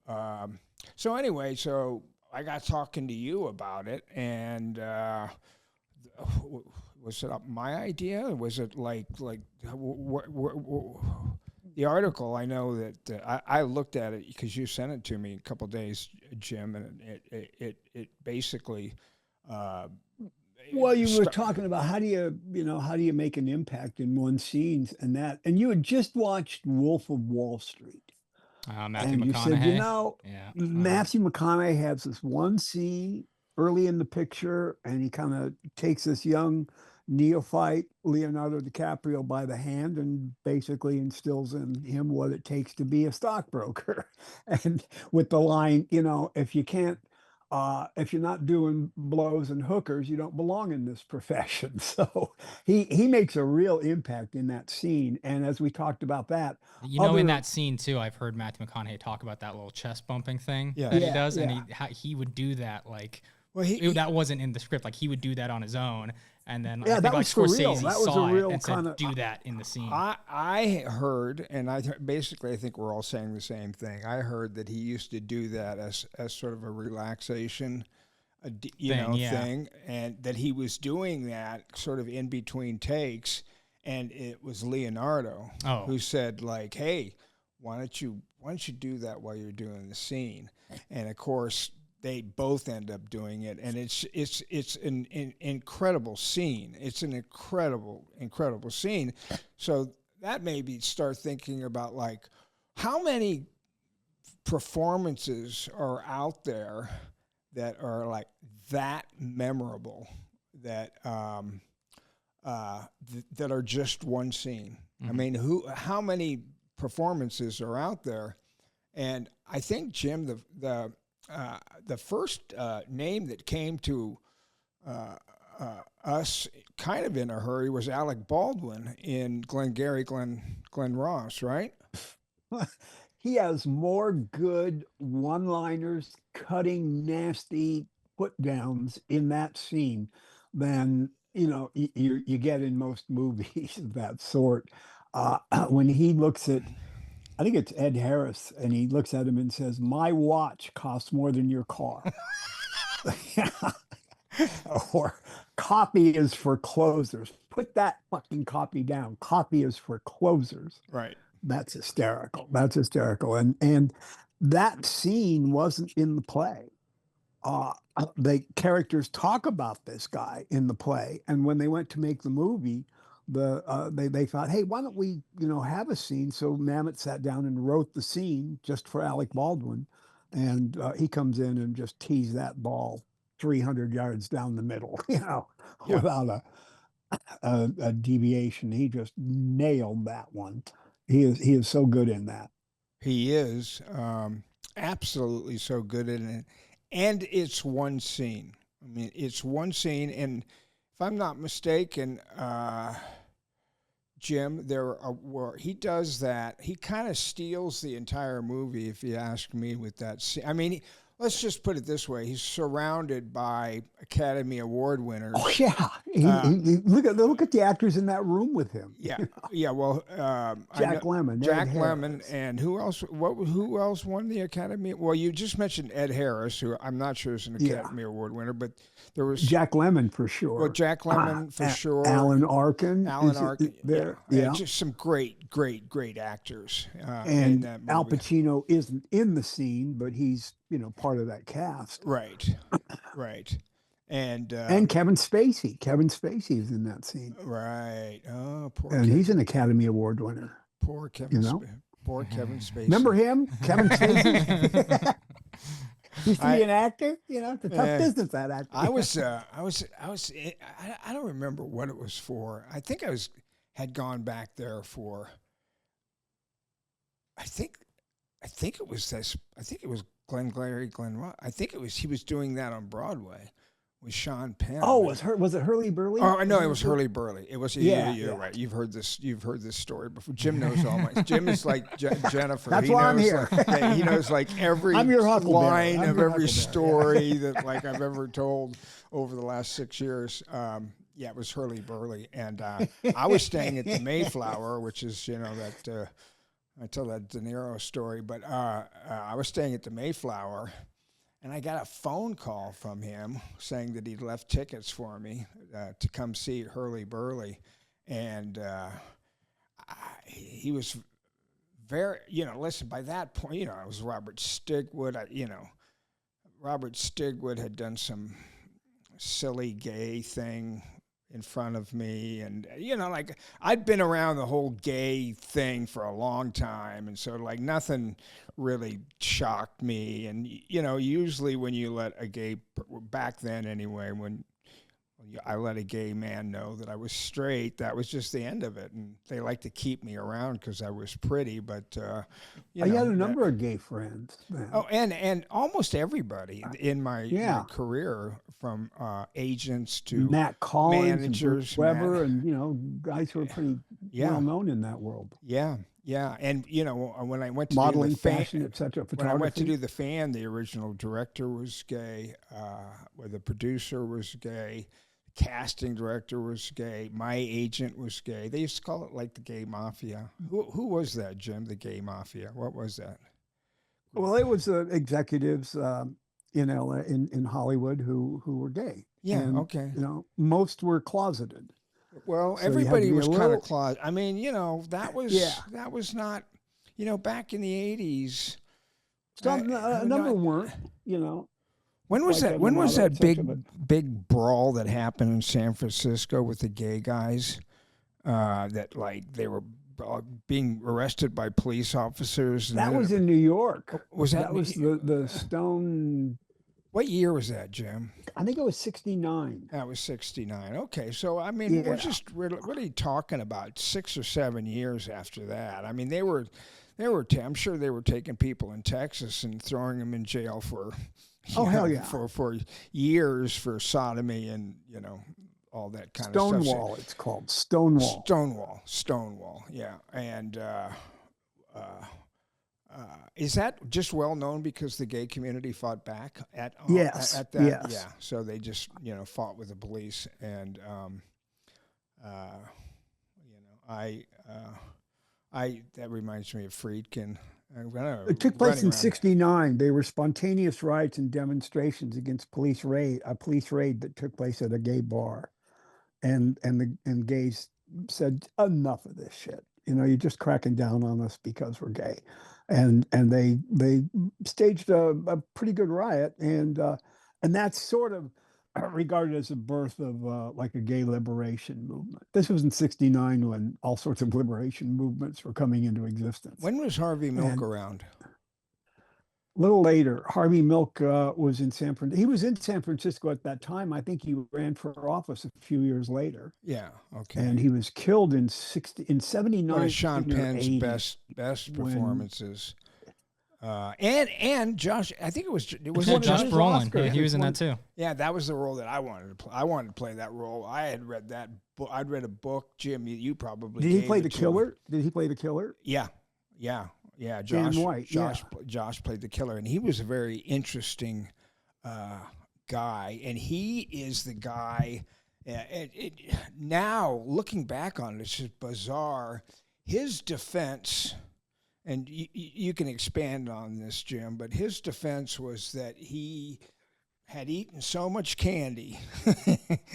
anyway, so I got talking to you about it, and was it my idea? Was it like the article? I know that I looked at it because you sent it to me a couple of days, Jim, and it basically. Well, you were talking about how do you make an impact in one scene, and you had just watched Wolf of Wall Street. Matthew and McConaughey. You said, Matthew McConaughey has this one scene early in the picture, and he kind of takes this young neophyte, Leonardo DiCaprio, by the hand and basically instills in him what it takes to be a stockbroker. And with the line, if you can't, if you're not doing blows and hookers, you don't belong in this profession. So he makes a real impact in that scene. And as we talked about that, in that scene too, I've heard Matthew McConaughey talk about that little chest bumping thing that he does, and he would do that like. Well, that wasn't in the script. Like he would do that on his own, and then I think that like was for real. Scorsese That was saw a real it and kind said, of "Do that in the scene." I heard, and basically I think we're all saying the same thing. I heard that he used to do that as sort of a relaxation, thing, and that he was doing that sort of in between takes, and it was Leonardo who said like, "Hey, why don't you do that while you're doing the scene?" And of course, they both end up doing it, and it's an incredible scene. It's an incredible scene. So that made me start thinking about like how many performances are out there that are like that memorable that that are just one scene. I mean, how many performances are out there? And I think, Jim, the first name that came to us kind of in a hurry was Alec Baldwin in Glengarry Glen Ross, right? He has more good one-liners, cutting, nasty put-downs in that scene than you get in most movies of that sort. When he looks at I think it's Ed Harris, and he looks at him and says, "My watch costs more than your car." Or copy is for closers. Put that fucking copy down. Copy is for closers. Right. That's hysterical. That's hysterical. And that scene wasn't in the play. The characters talk about this guy in the play, and when they went to make the movie, they thought, hey, why don't we have a scene? So Mamet sat down and wrote the scene just for Alec Baldwin, and he comes in and just tees that ball 300 yards down the middle, Yeah. without a deviation. He just nailed that one. He is so good in that. He is absolutely so good in it. And it's one scene. I mean, it's one scene. And if I'm not mistaken, Jim, he does that. He kind of steals the entire movie, if you ask me, with that scene. I mean, let's just put it this way: he's surrounded by Academy Award winners. Oh yeah, look at the actors in that room with him. Yeah, yeah. Well, Jack Lemmon, Jack Lemmon, and who else? Who else won the Academy? Well, you just mentioned Ed Harris, who I'm not sure is an Academy Award winner, but there was Jack Lemmon for sure. Well, Jack Lemmon for sure. Alan Arkin. There. Yeah. Just some great actors. And in that movie. Al Pacino isn't in the scene, but he's part of that cast. Right. Right. And Kevin Spacey. Kevin Spacey is in that scene. Right. Oh, poor. And he's an Academy Award winner. Poor Kevin. Poor Kevin Spacey. Remember him, Kevin Spacey? Used to be an actor. It's a tough business, that actor. I don't remember what it was for. I think had gone back there for. I think it was this. I think it was Glenn Ross. I think he was doing that on Broadway with Sean Penn. Oh, was it Hurley Burley? Oh, no, it was Hurley Burley. It was you're right. You've heard this story before. Jim knows all my. Jim is like Jennifer. That's why I'm here. He knows like every line of every story that like I've ever told over the last 6 years. Yeah, it was Hurley Burley, and I was staying at the Mayflower, which is that. I tell that De Niro story, but I was staying at the Mayflower, and I got a phone call from him saying that he'd left tickets for me to come see Hurley Burley, and he was very, listen, by that point, it was Robert Stigwood. Robert Stigwood had done some silly gay thing in front of me, and like I'd been around the whole gay thing for a long time, and so like nothing really shocked me. And usually when you let a gay, back then anyway, when I let a gay man know that I was straight, that was just the end of it. And they like to keep me around because I was pretty, but I had a number of gay friends then. Oh, and almost everybody in my career, from agents to Matt Collins, managers, and Weber, and guys who are pretty well known in that world. Yeah, yeah, and when I went to modeling, do the fashion, etc. When I went to do The Fan, the original director was gay, where the producer was gay, the casting director was gay, my agent was gay. They used to call it like the gay mafia. Who was that, Jim? The gay mafia? What was that? Well, it was executives in LA, in Hollywood, who were gay. Yeah, and, okay. Most were closeted. Well, so everybody was kind of closeted. I mean, that was not, back in the 80s. A number weren't, When was that? When was that big brawl that happened in San Francisco with the gay guys? That like they were being arrested by police officers. That was in New York. Was that? That was the Stone. What year was that, Jim? I think it was 69. That was 69. Okay, so I mean, we're just really talking about 6 or 7 years after that. I mean, they were. I'm sure they were taking people in Texas and throwing them in jail for. Hell yeah! For years for sodomy and all that kind of stuff. Stonewall, it's called Stonewall. Stonewall. Yeah, and is that just well known because the gay community fought back at that? Yes. Yeah. So they just fought with the police, That reminds me of Friedkin. It took place Running in around. '69. They were spontaneous riots and demonstrations against a police raid that took place at a gay bar. And gays said, enough of this shit. You're just cracking down on us because we're gay. And they staged a pretty good riot, and that's sort of regarded as a birth of like a gay liberation movement. This was in '69 when all sorts of liberation movements were coming into existence. When was Harvey Milk And around? a little later, Harvey Milk was in San Francisco. He was in San Francisco at that time. I think he ran for office a few years later, Yeah. Okay. and he was killed in One of '79 Sean or Penn's '80 best when performances. And Josh, I think it was Yeah, one of Josh his Brolin. Oscars. Yeah, he was in One- that too. yeah, that was the role that I wanted to play. I wanted to play that role. I had read that book. I'd read a book, Jim. You probably Did he gave play it the to killer? him. Did he play the killer? Yeah, yeah, yeah. Dan Josh, White, Josh, yeah. Josh played the killer, and he was a very interesting guy. And he is the guy. Now looking back on it, it's just bizarre. His defense, and you can expand on this, Jim, but his defense was that he had eaten so much candy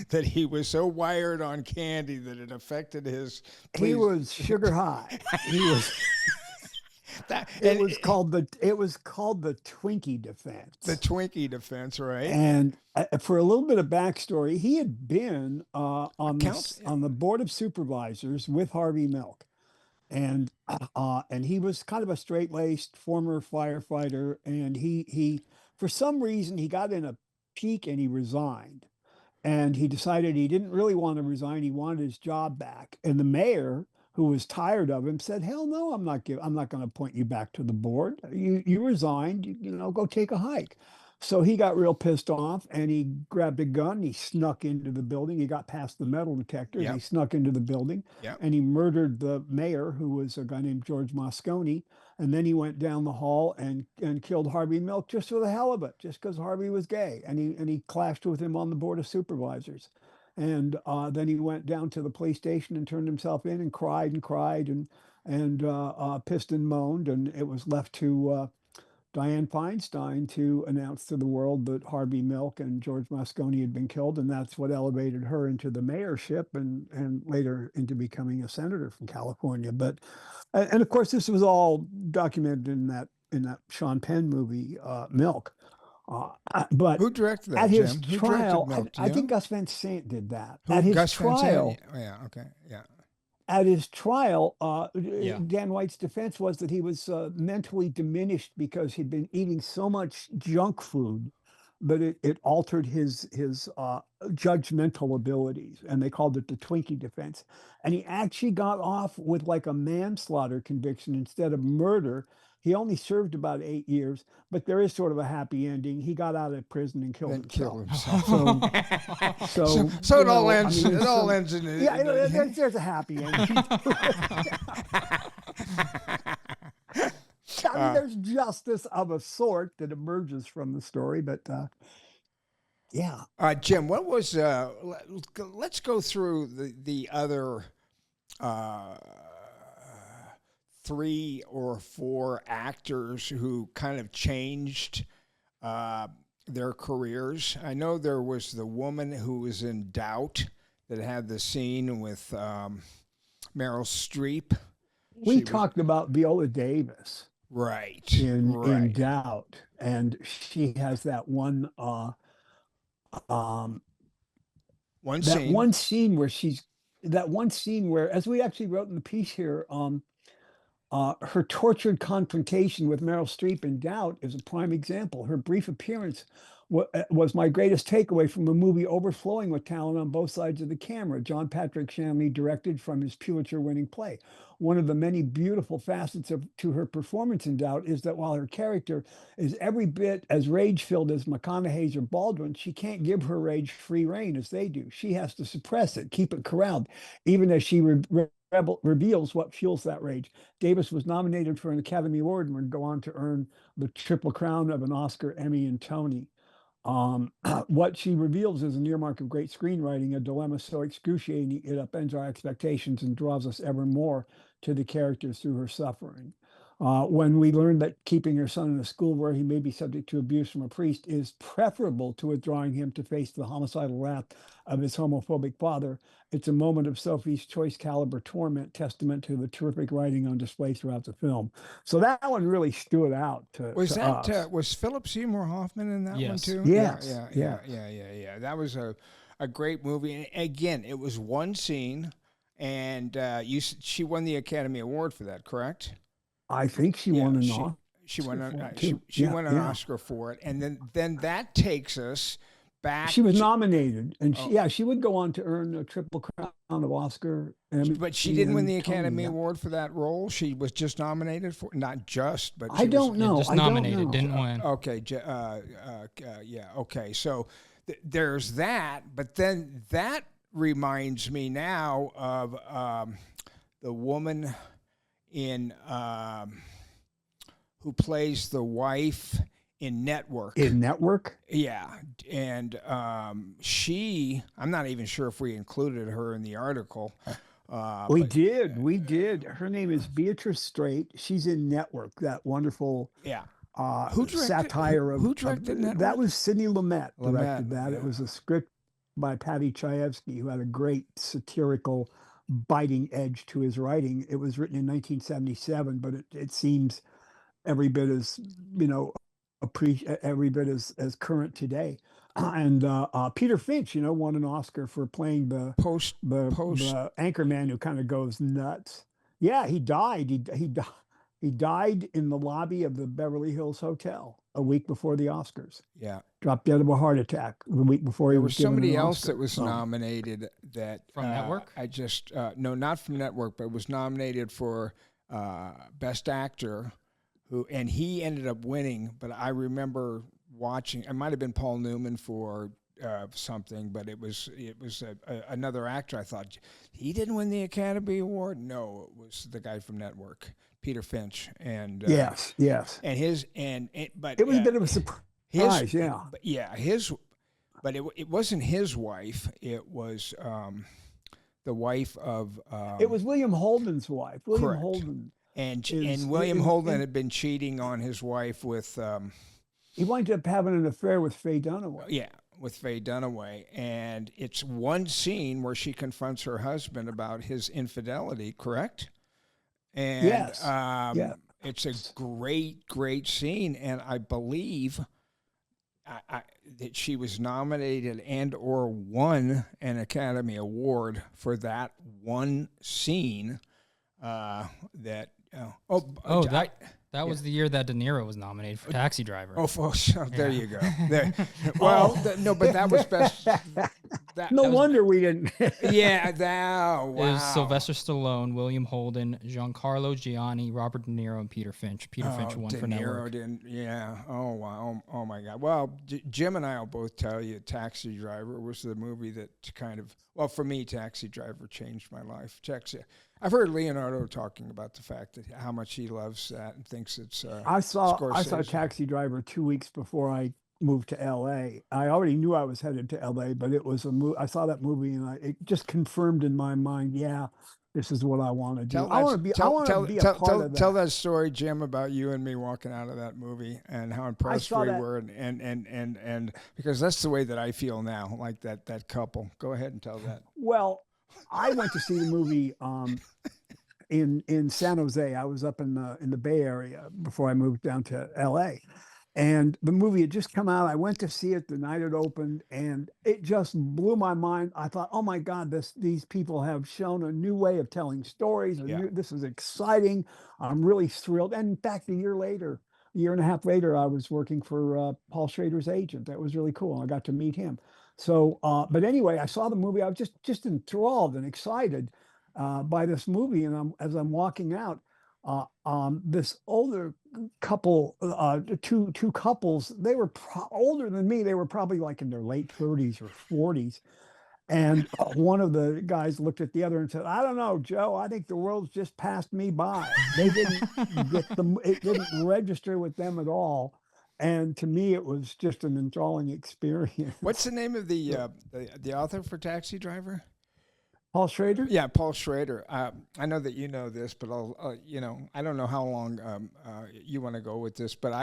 that he was so wired on candy that it affected his. He was sugar high. He was. That, It was called the Twinkie defense. the Twinkie defense, right? And for a little bit of backstory, he had been Accounts- on the board of supervisors with Harvey Milk, and he was kind of a straight-laced former firefighter, and he for some reason he got in a peak and he resigned, and he decided he didn't really want to resign. He wanted his job back, and the mayor, who was tired of him, said, "Hell no, I'm not going to appoint you back to the board. You resigned. Go take a hike." So he got real pissed off, and he grabbed a gun. And he snuck into the building. He got past the metal detectors. Yep. He snuck into the building, Yep. and he murdered the mayor, who was a guy named George Moscone. And then he went down the hall and killed Harvey Milk just for the hell of it, just because Harvey was gay, and he clashed with him on the board of supervisors. And then he went down to the police station and turned himself in and cried and pissed and moaned. And it was left to Dianne Feinstein to announce to the world that Harvey Milk and George Moscone had been killed. And that's what elevated her into the mayorship and later into becoming a senator from California. And of course, this was all documented in that Sean Penn movie, Milk. But Who directed that, at his Jim? Who trial, directed Milk? Do I you think know? Gus Van Sant did that. Who- At his Gus Van Sant? trial, Oh, yeah. Okay. Yeah. at his trial, Yeah. Dan White's defense was that he was mentally diminished because he'd been eating so much junk food that it altered his judgmental abilities, and they called it the Twinkie defense. And he actually got off with like a manslaughter conviction instead of murder. He only served about 8 years, but there is sort of a happy ending. He got out of prison and killed Then kill himself. himself. So It all ends. It all ends in. yeah, there's a happy ending. I mean, there's justice of a sort that emerges from the story, but yeah. Jim, what was? Let's go through the other 3 or 4 actors who kind of changed their careers. I know there was the woman who was in Doubt that had the scene with Meryl Streep. We talked about Viola Davis Right. in Doubt, and she has that one One that scene. one scene where as we actually wrote in the piece here, her tortured confrontation with Meryl Streep in Doubt is a prime example. Her brief appearance was my greatest takeaway from a movie overflowing with talent on both sides of the camera. John Patrick Shanley directed from his Pulitzer-winning play. One of the many beautiful facets to her performance in Doubt is that while her character is every bit as rage-filled as McConaughey's or Baldwin, she can't give her rage free rein as they do. She has to suppress it, keep it corralled, even as she reveals what fuels that rage. Davis was nominated for an Academy Award and would go on to earn the triple crown of an Oscar, Emmy, and Tony. What she reveals is an earmark of great screenwriting, a dilemma so excruciating it upends our expectations and draws us ever more to the characters through her suffering. When we learn that keeping her son in a school where he may be subject to abuse from a priest is preferable to withdrawing him to face the homicidal wrath of his homophobic father, it's a moment of Sophie's choice caliber torment, testament to the terrific writing on display throughout the film. So that one really stood out to us. Was Philip Seymour Hoffman in that one Yes. too? Yes. Yeah. That was a great movie. And again, it was one scene, and she won the Academy Award for that, correct? I think she won an Oscar. She won She won an Oscar for it, and then that takes us back. She was nominated, and she would go on to earn a triple crown of Oscar. But she didn't win the Academy Award for that role. She was just nominated for, not just, but I don't know. Just nominated, didn't win. Okay, okay. So there's that, but then that reminds me now of the woman in who plays the wife in Network. In Network? Yeah. And I'm not even sure if we included her in the article. We did. Her name is Beatrice Straight. She's in Network, that wonderful satire of... Who directed Network? That was Sidney Lumet directed that. Yeah. It was a script by Patty Chayefsky, who had a great satirical biting edge to his writing. It was written in 1977, but it seems every bit as every bit as current today. And Peter Finch, won an Oscar for playing the anchor man who kind of goes nuts. Yeah, he died. He died in the lobby of the Beverly Hills Hotel a week before the Oscars. Yeah, dropped dead of a heart attack the week before. There was somebody else that was nominated that from Network. I just no, not from Network, but was nominated for Best Actor. And he ended up winning, but I remember watching. It might have been Paul Newman for something, but it was another actor. I thought he didn't win the Academy Award. No, it was the guy from Network, Peter Finch, and yes, and but it was a bit of a surprise, but it wasn't his wife. It was the wife of. It was William Holden's wife. William correct. Holden. And William Holden had been cheating on his wife with. He wound up having an affair with Faye Dunaway. Yeah, with Faye Dunaway, and it's one scene where she confronts her husband about his infidelity. Correct? And yes. It's a great scene, and I believe that she was nominated and/or won an Academy Award for that one scene. That was the year that De Niro was nominated for Taxi Driver. There you go. There. Well, no, but that was best. No wonder we didn't. Yeah, wow. It was Sylvester Stallone, William Holden, Giancarlo Gianni, Robert De Niro, and Peter Finch. Peter Finch won for Network. Yeah. Oh wow. Oh my God. Well, Jim and I will both tell you, Taxi Driver was the movie that kind of. Well, for me, Taxi Driver changed my life. I've heard Leonardo talking about the fact that how much he loves that and thinks it's. I saw Taxi Driver 2 weeks before I moved to L.A. I already knew I was headed to L.A., but it was I saw that movie and it just confirmed in my mind. Yeah, this is what I want to do. I want to be a part of that. Tell that story, Jim, about you and me walking out of that movie and how impressed we were, and because that's the way that I feel now, like that couple. Go ahead and tell that. Well, I went to see the movie in San Jose. I was up in the Bay Area before I moved down to LA. And the movie had just come out. I went to see it the night it opened, and it just blew my mind. I thought, oh my God, these people have shown a new way of telling stories. This is exciting. I'm really thrilled. And in fact, a year and a half later, I was working for Paul Schrader's agent. That was really cool. I got to meet him. So, but anyway, I saw the movie. I was just enthralled and excited by this movie. And as I'm walking out, this older couple, two couples, they were older than me. They were probably like in their late 30s or 40s. And one of the guys looked at the other and said, "I don't know, Joe, I think the world's just passed me by." They didn't it didn't register with them at all. And to me, it was just an enthralling experience. What's the name of the author for Taxi Driver? Paul Schrader? Yeah, Paul Schrader. I know that you know this, but I don't know how long you want to go with this, but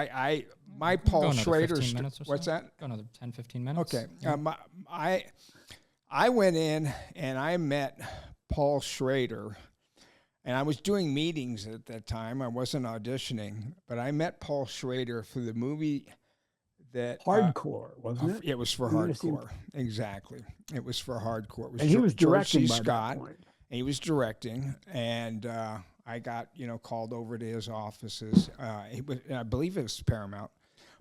my Paul Schrader. What's that? Go another 10, 15 minutes. Okay. I went in and I met Paul Schrader, and I was doing meetings at that time. I wasn't auditioning, but I met Paul Schrader for the movie that Hardcore, wasn't it? It was for Hardcore. Exactly. It was for Hardcore. It was and he was directing George C. Scott. By that point. And he was directing, and I got called over to his offices. I believe it was Paramount,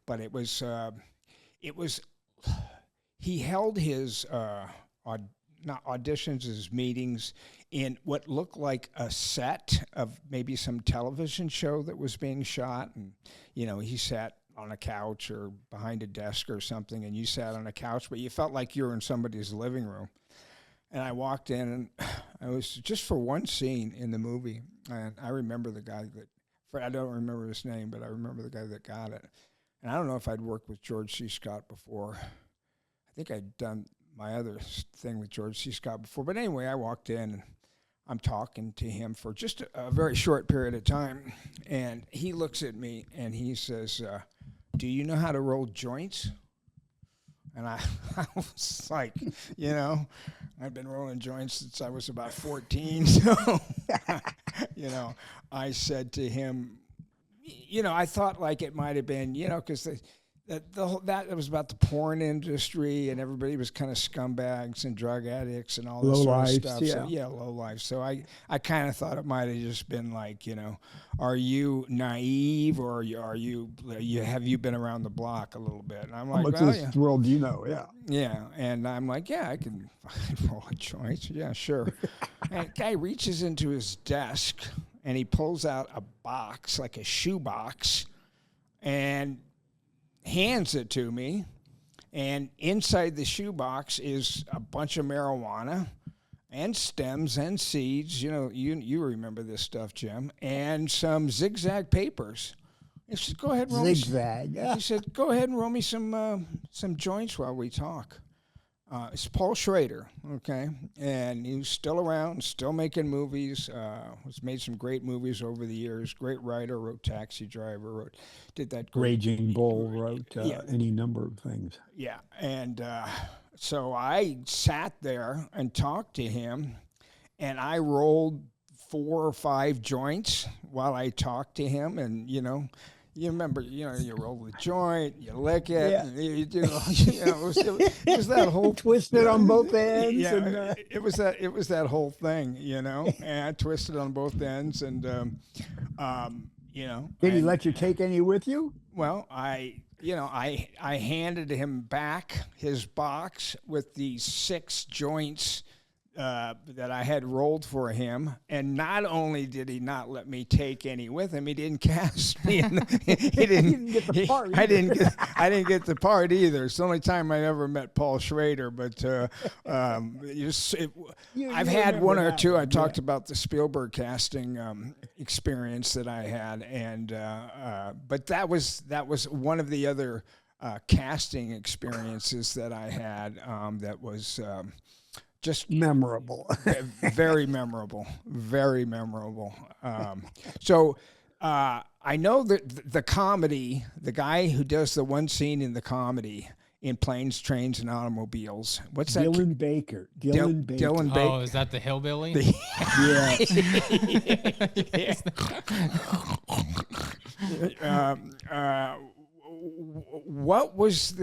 but it was he held his not auditions, his meetings in what looked like a set of maybe some television show that was being shot, and he sat on a couch or behind a desk or something, and you sat on a couch, but you felt like you were in somebody's living room. And I walked in, and I was just for one scene in the movie, and I remember the guy I don't remember his name, but I remember the guy that got it. And I don't know if I'd worked with George C. Scott before. I think I'd done my other thing with George C. Scott before. But anyway, I walked in, and I'm talking to him for just a very short period of time. And he looks at me, and he says, do you know how to roll joints? And I was like, I've been rolling joints since I was about 14. So, I said to him, I thought like it might have been, because that was about the porn industry, and everybody was kind of scumbags and drug addicts and all this sort of stuff. Yeah. So low life. So I kind of thought it might have just been like, are you naive, or have you been around the block a little bit? And I'm like, how much this world do you know? Yeah. Yeah, and I'm like, yeah, I can roll a joint. Yeah, sure. And the guy reaches into his desk and he pulls out a box, like a shoe box, and hands it to me, and inside the shoebox is a bunch of marijuana and stems and seeds. You remember this stuff, Jim, and some zigzag papers. He said, "Go ahead, and roll zigzag." Me he said, "Go ahead and roll me some joints while we talk." It's Paul Schrader, okay, and he was still around, still making movies. Has made some great movies over the years. Great writer, wrote Taxi Driver, did that. Raging Bull, wrote any number of things. Yeah, and so I sat there and talked to him, and I rolled 4 or 5 joints while I talked to him, and you remember, you roll the joint, you lick it, and you do, it was that whole twisted on both ends. Yeah, and, it was that whole thing, and I twisted on both ends, and Did he let you take any with you? Well, I handed him back his box with these 6 joints that I had rolled for him, and not only did he not let me take any with him, he didn't cast me. He didn't get the part. I didn't get the part either. It's the only time I ever met Paul Schrader. But I've had one or two. I talked about the Spielberg casting experience that I had, and but that was one of the other casting experiences that I had that was. Just memorable. Very memorable. Very memorable. So I know that the comedy, the guy who does the one scene in the comedy in Planes, Trains, and Automobiles. What's that? Dylan Baker. Dylan Baker. Oh, is that the hillbilly? What was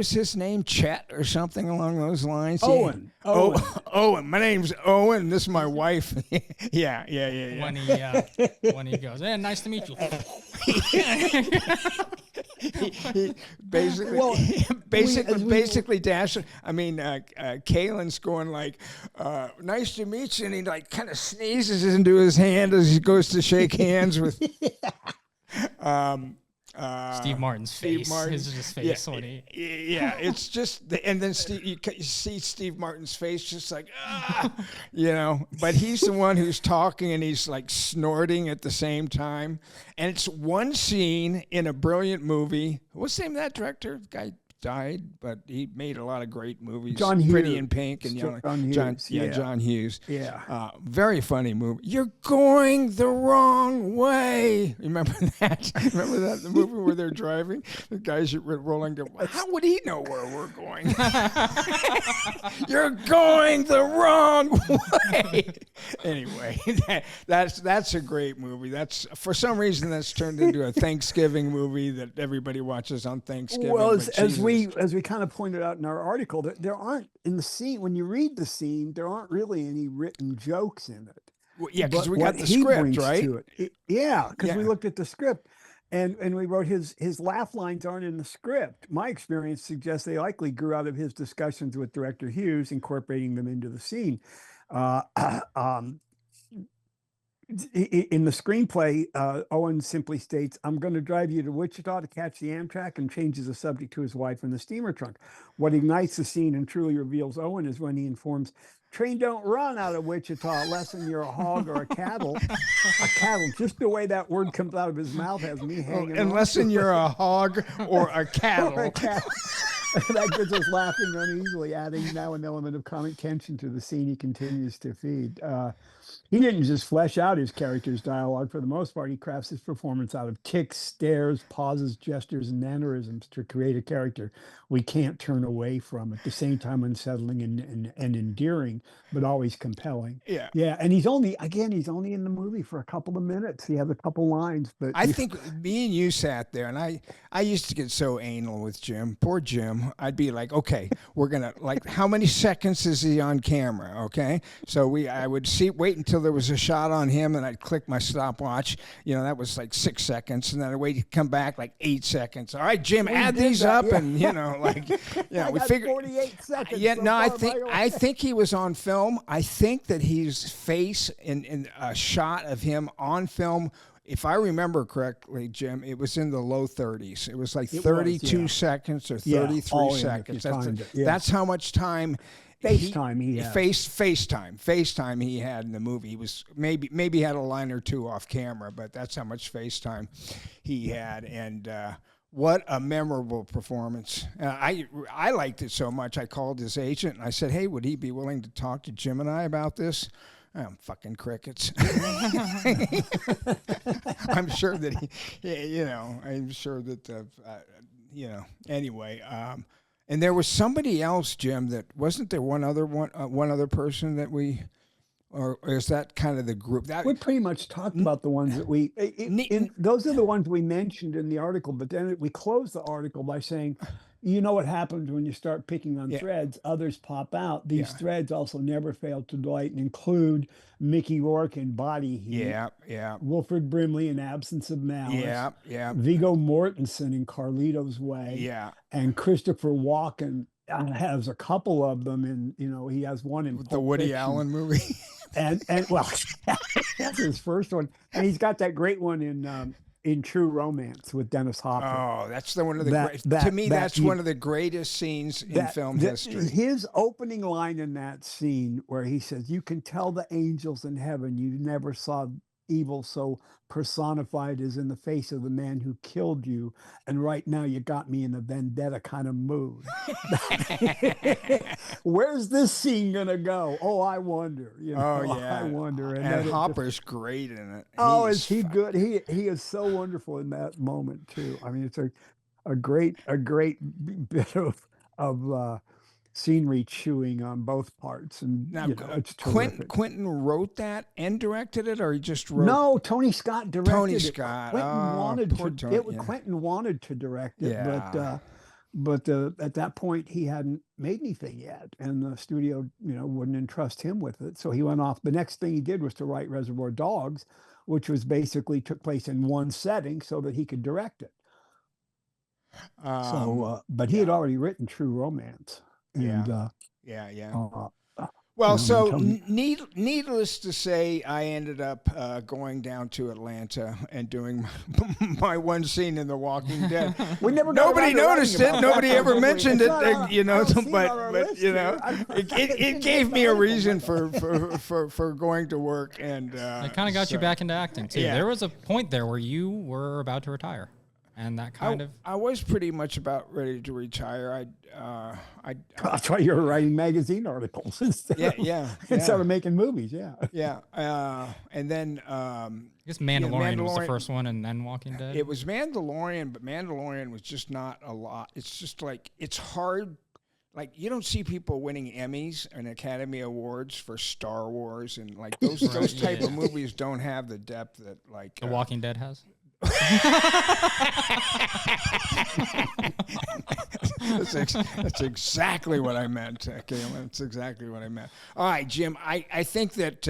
his name? Chet or something along those lines? Owen. Owen. My name's Owen. This is my wife. Yeah. When he goes, hey, nice to meet you. he basically dashing. I mean, Kalen's going like, nice to meet you, and he like kind of sneezes into his hand as he goes to shake hands with. Steve Martin's Steve face. Martin. His face when he. Yeah, it's just, and then you see Steve Martin's face, just like, But he's the one who's talking, and he's like snorting at the same time, and it's one scene in a brilliant movie. What's the name of that director? The guy died, but he made a lot of great movies. John Hughes. Pretty in Pink and John Hughes. Yeah. Very funny movie. You're going the wrong way. Remember that? Remember that, the movie where they're driving? The guys are rolling down. How would he know where we're going? You're going the wrong way. Anyway, that's a great movie. That's, for some reason, that's turned into a Thanksgiving movie that everybody watches on Thanksgiving. Well, as we kind of pointed out in our article, that there aren't, in the scene, when you read the scene, there aren't really any written jokes in it. Well, yeah, because we got the script, right? Because we looked at the script, and we wrote his laugh lines aren't in the script. My experience suggests they likely grew out of his discussions with director Hughes, incorporating them into the scene. In the screenplay, Owen simply states, "I'm going to drive you to Wichita to catch the Amtrak," and changes the subject to his wife in the steamer trunk. What ignites the scene and truly reveals Owen is when he informs, "Train don't run out of Wichita unless you're a hog or a cattle." A cattle, just the way that word comes out of his mouth has me hanging. Unless you're a hog or a cattle. Or a cattle. That gets us laughing uneasily, adding now an element of comic tension to the scene he continues to feed. He didn't just flesh out his character's dialogue. For the most part, he crafts his performance out of ticks, stares, pauses, gestures, and mannerisms to create a character we can't turn away from, at the same time unsettling and endearing, but always compelling. Yeah. And he's only in the movie for a couple of minutes. He has a couple lines, but I think me and you sat there, and I used to get so anal with Jim. Poor Jim. I'd be like, okay, we're gonna, like, how many seconds is he on camera? Okay, so I would wait until there was a shot on him, and I'd click my stopwatch. That was like 6 seconds, and then I'd wait to come back like 8 seconds. All right, Jim, add these up, and we figured 48 seconds. Yeah, no, I think he was on film. I think that his face in a shot of him on film, if I remember correctly, Jim, it was in the low 30s. It was like 32 seconds or 33 seconds. That's how much time. FaceTime he had. FaceTime he had in the movie. He was maybe had a line or two off camera, but that's how much FaceTime he had. And what a memorable performance. I liked it so much, I called his agent and I said, "Hey, would he be willing to talk to Jim and I about this?" Fucking crickets. I'm sure that anyway. And there was somebody else, Jim, that wasn't there one other person that we, or is that kind of the group? We pretty much talked about the ones that those are the ones we mentioned in the article, but then we closed the article by saying, you know what happens when you start picking on threads, others pop out. These threads also never fail to delight and include Mickey Rourke in Body Heat. Wilfred Brimley in Absence of Malice. Viggo Mortensen in Carlito's Way. And Christopher Walken has a couple of them in, he has one in the Woody Allen movie. and well, that's his first one. And he's got that great one in True Romance with Dennis Hopper. Oh, that's one of the to me, that's one of the greatest scenes in film history. His opening line in that scene where he says, "You can tell the angels in heaven you never saw evil so personified as in the face of the man who killed you, and right now you got me in a vendetta kind of mood." Where's this scene gonna go? Oh, I wonder. I wonder. And Hopper's great in it. Oh, is he good? He is so wonderful in that moment too. I mean, it's a great bit of scenery chewing on both parts, and now, it's terrific. Quentin wrote that and directed it, or he just wrote? No, Tony Scott directed it. Tony Scott. Quentin wanted to direct it, but at that point he hadn't made anything yet, and the studio, wouldn't entrust him with it. So he went off. The next thing he did was to write Reservoir Dogs, which was basically took place in one setting so that he could direct it. But he had already written True Romance. And, Well, You know, so needless to say, I ended up going down to Atlanta and doing my one scene in The Walking Dead. We never Nobody noticed it. Nobody ever mentioned it. But it gave me a reason for going to work, and it kind of got you back into acting too. Yeah. There was a point there where you were about to retire, and that kind of. I was pretty much about ready to retire. That's why you were writing magazine articles instead of making movies. Yeah. And then I guess Mandalorian was the first one, and then Walking Dead. It was Mandalorian, but Mandalorian was just not a lot. It's just like it's hard. Like you don't see people winning Emmys and Academy Awards for Star Wars and like those type of movies don't have the depth that like The Walking Dead has. That's exactly what I meant, Caitlin. That's exactly what I meant. All right, Jim. I think that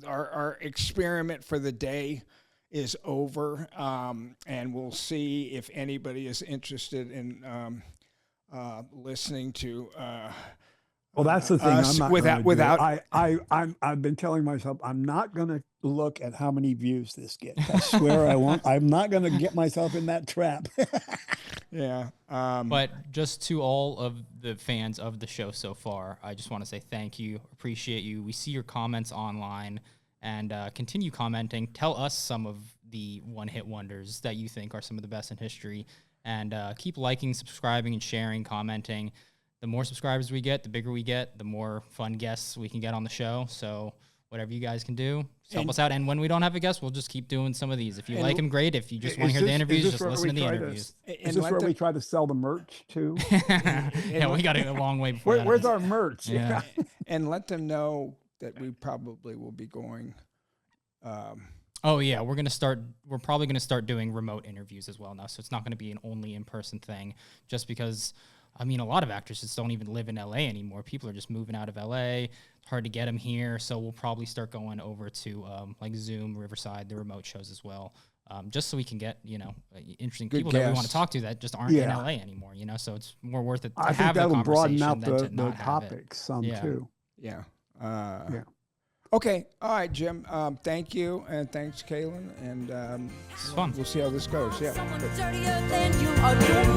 our experiment for the day is over, and we'll see if anybody is interested in listening to. Well, that's the thing. I'm not without. I've been telling myself I'm not going to look at how many views this gets. I swear I won't. I'm not going to get myself in that trap. Yeah. But just to all of the fans of the show so far, I just want to say thank you, appreciate you. We see your comments online, and continue commenting. Tell us some of the one-hit wonders that you think are some of the best in history, and keep liking, subscribing, and sharing, commenting. The more subscribers we get, the bigger we get, the more fun guests we can get on the show. So whatever you guys can do, help us out. And when we don't have a guest, we'll just keep doing some of these. If you like them, great. If you just want to hear the interviews, just listen to the interviews. Is this where we try to sell the merch too? Yeah, we got a long way before that. Where's our merch? Yeah. And let them know that we probably will be going. Oh yeah, we're probably gonna start doing remote interviews as well now. So it's not gonna be an only in-person thing, just because. I mean, a lot of actors just don't even live in LA anymore. People are just moving out of LA. It's hard to get them here. So we'll probably start going over to like Zoom, Riverside, the remote shows as well. Just so we can get, interesting people that we want to talk to that just aren't in LA anymore, So it's more worth it to have the conversation broaden out than to the not have topics some too. Yeah. Okay. All right, Jim. Thank you. And thanks, Kaylin. And it's fun. We'll see how this goes. Yeah. Someone dirtier than you are doing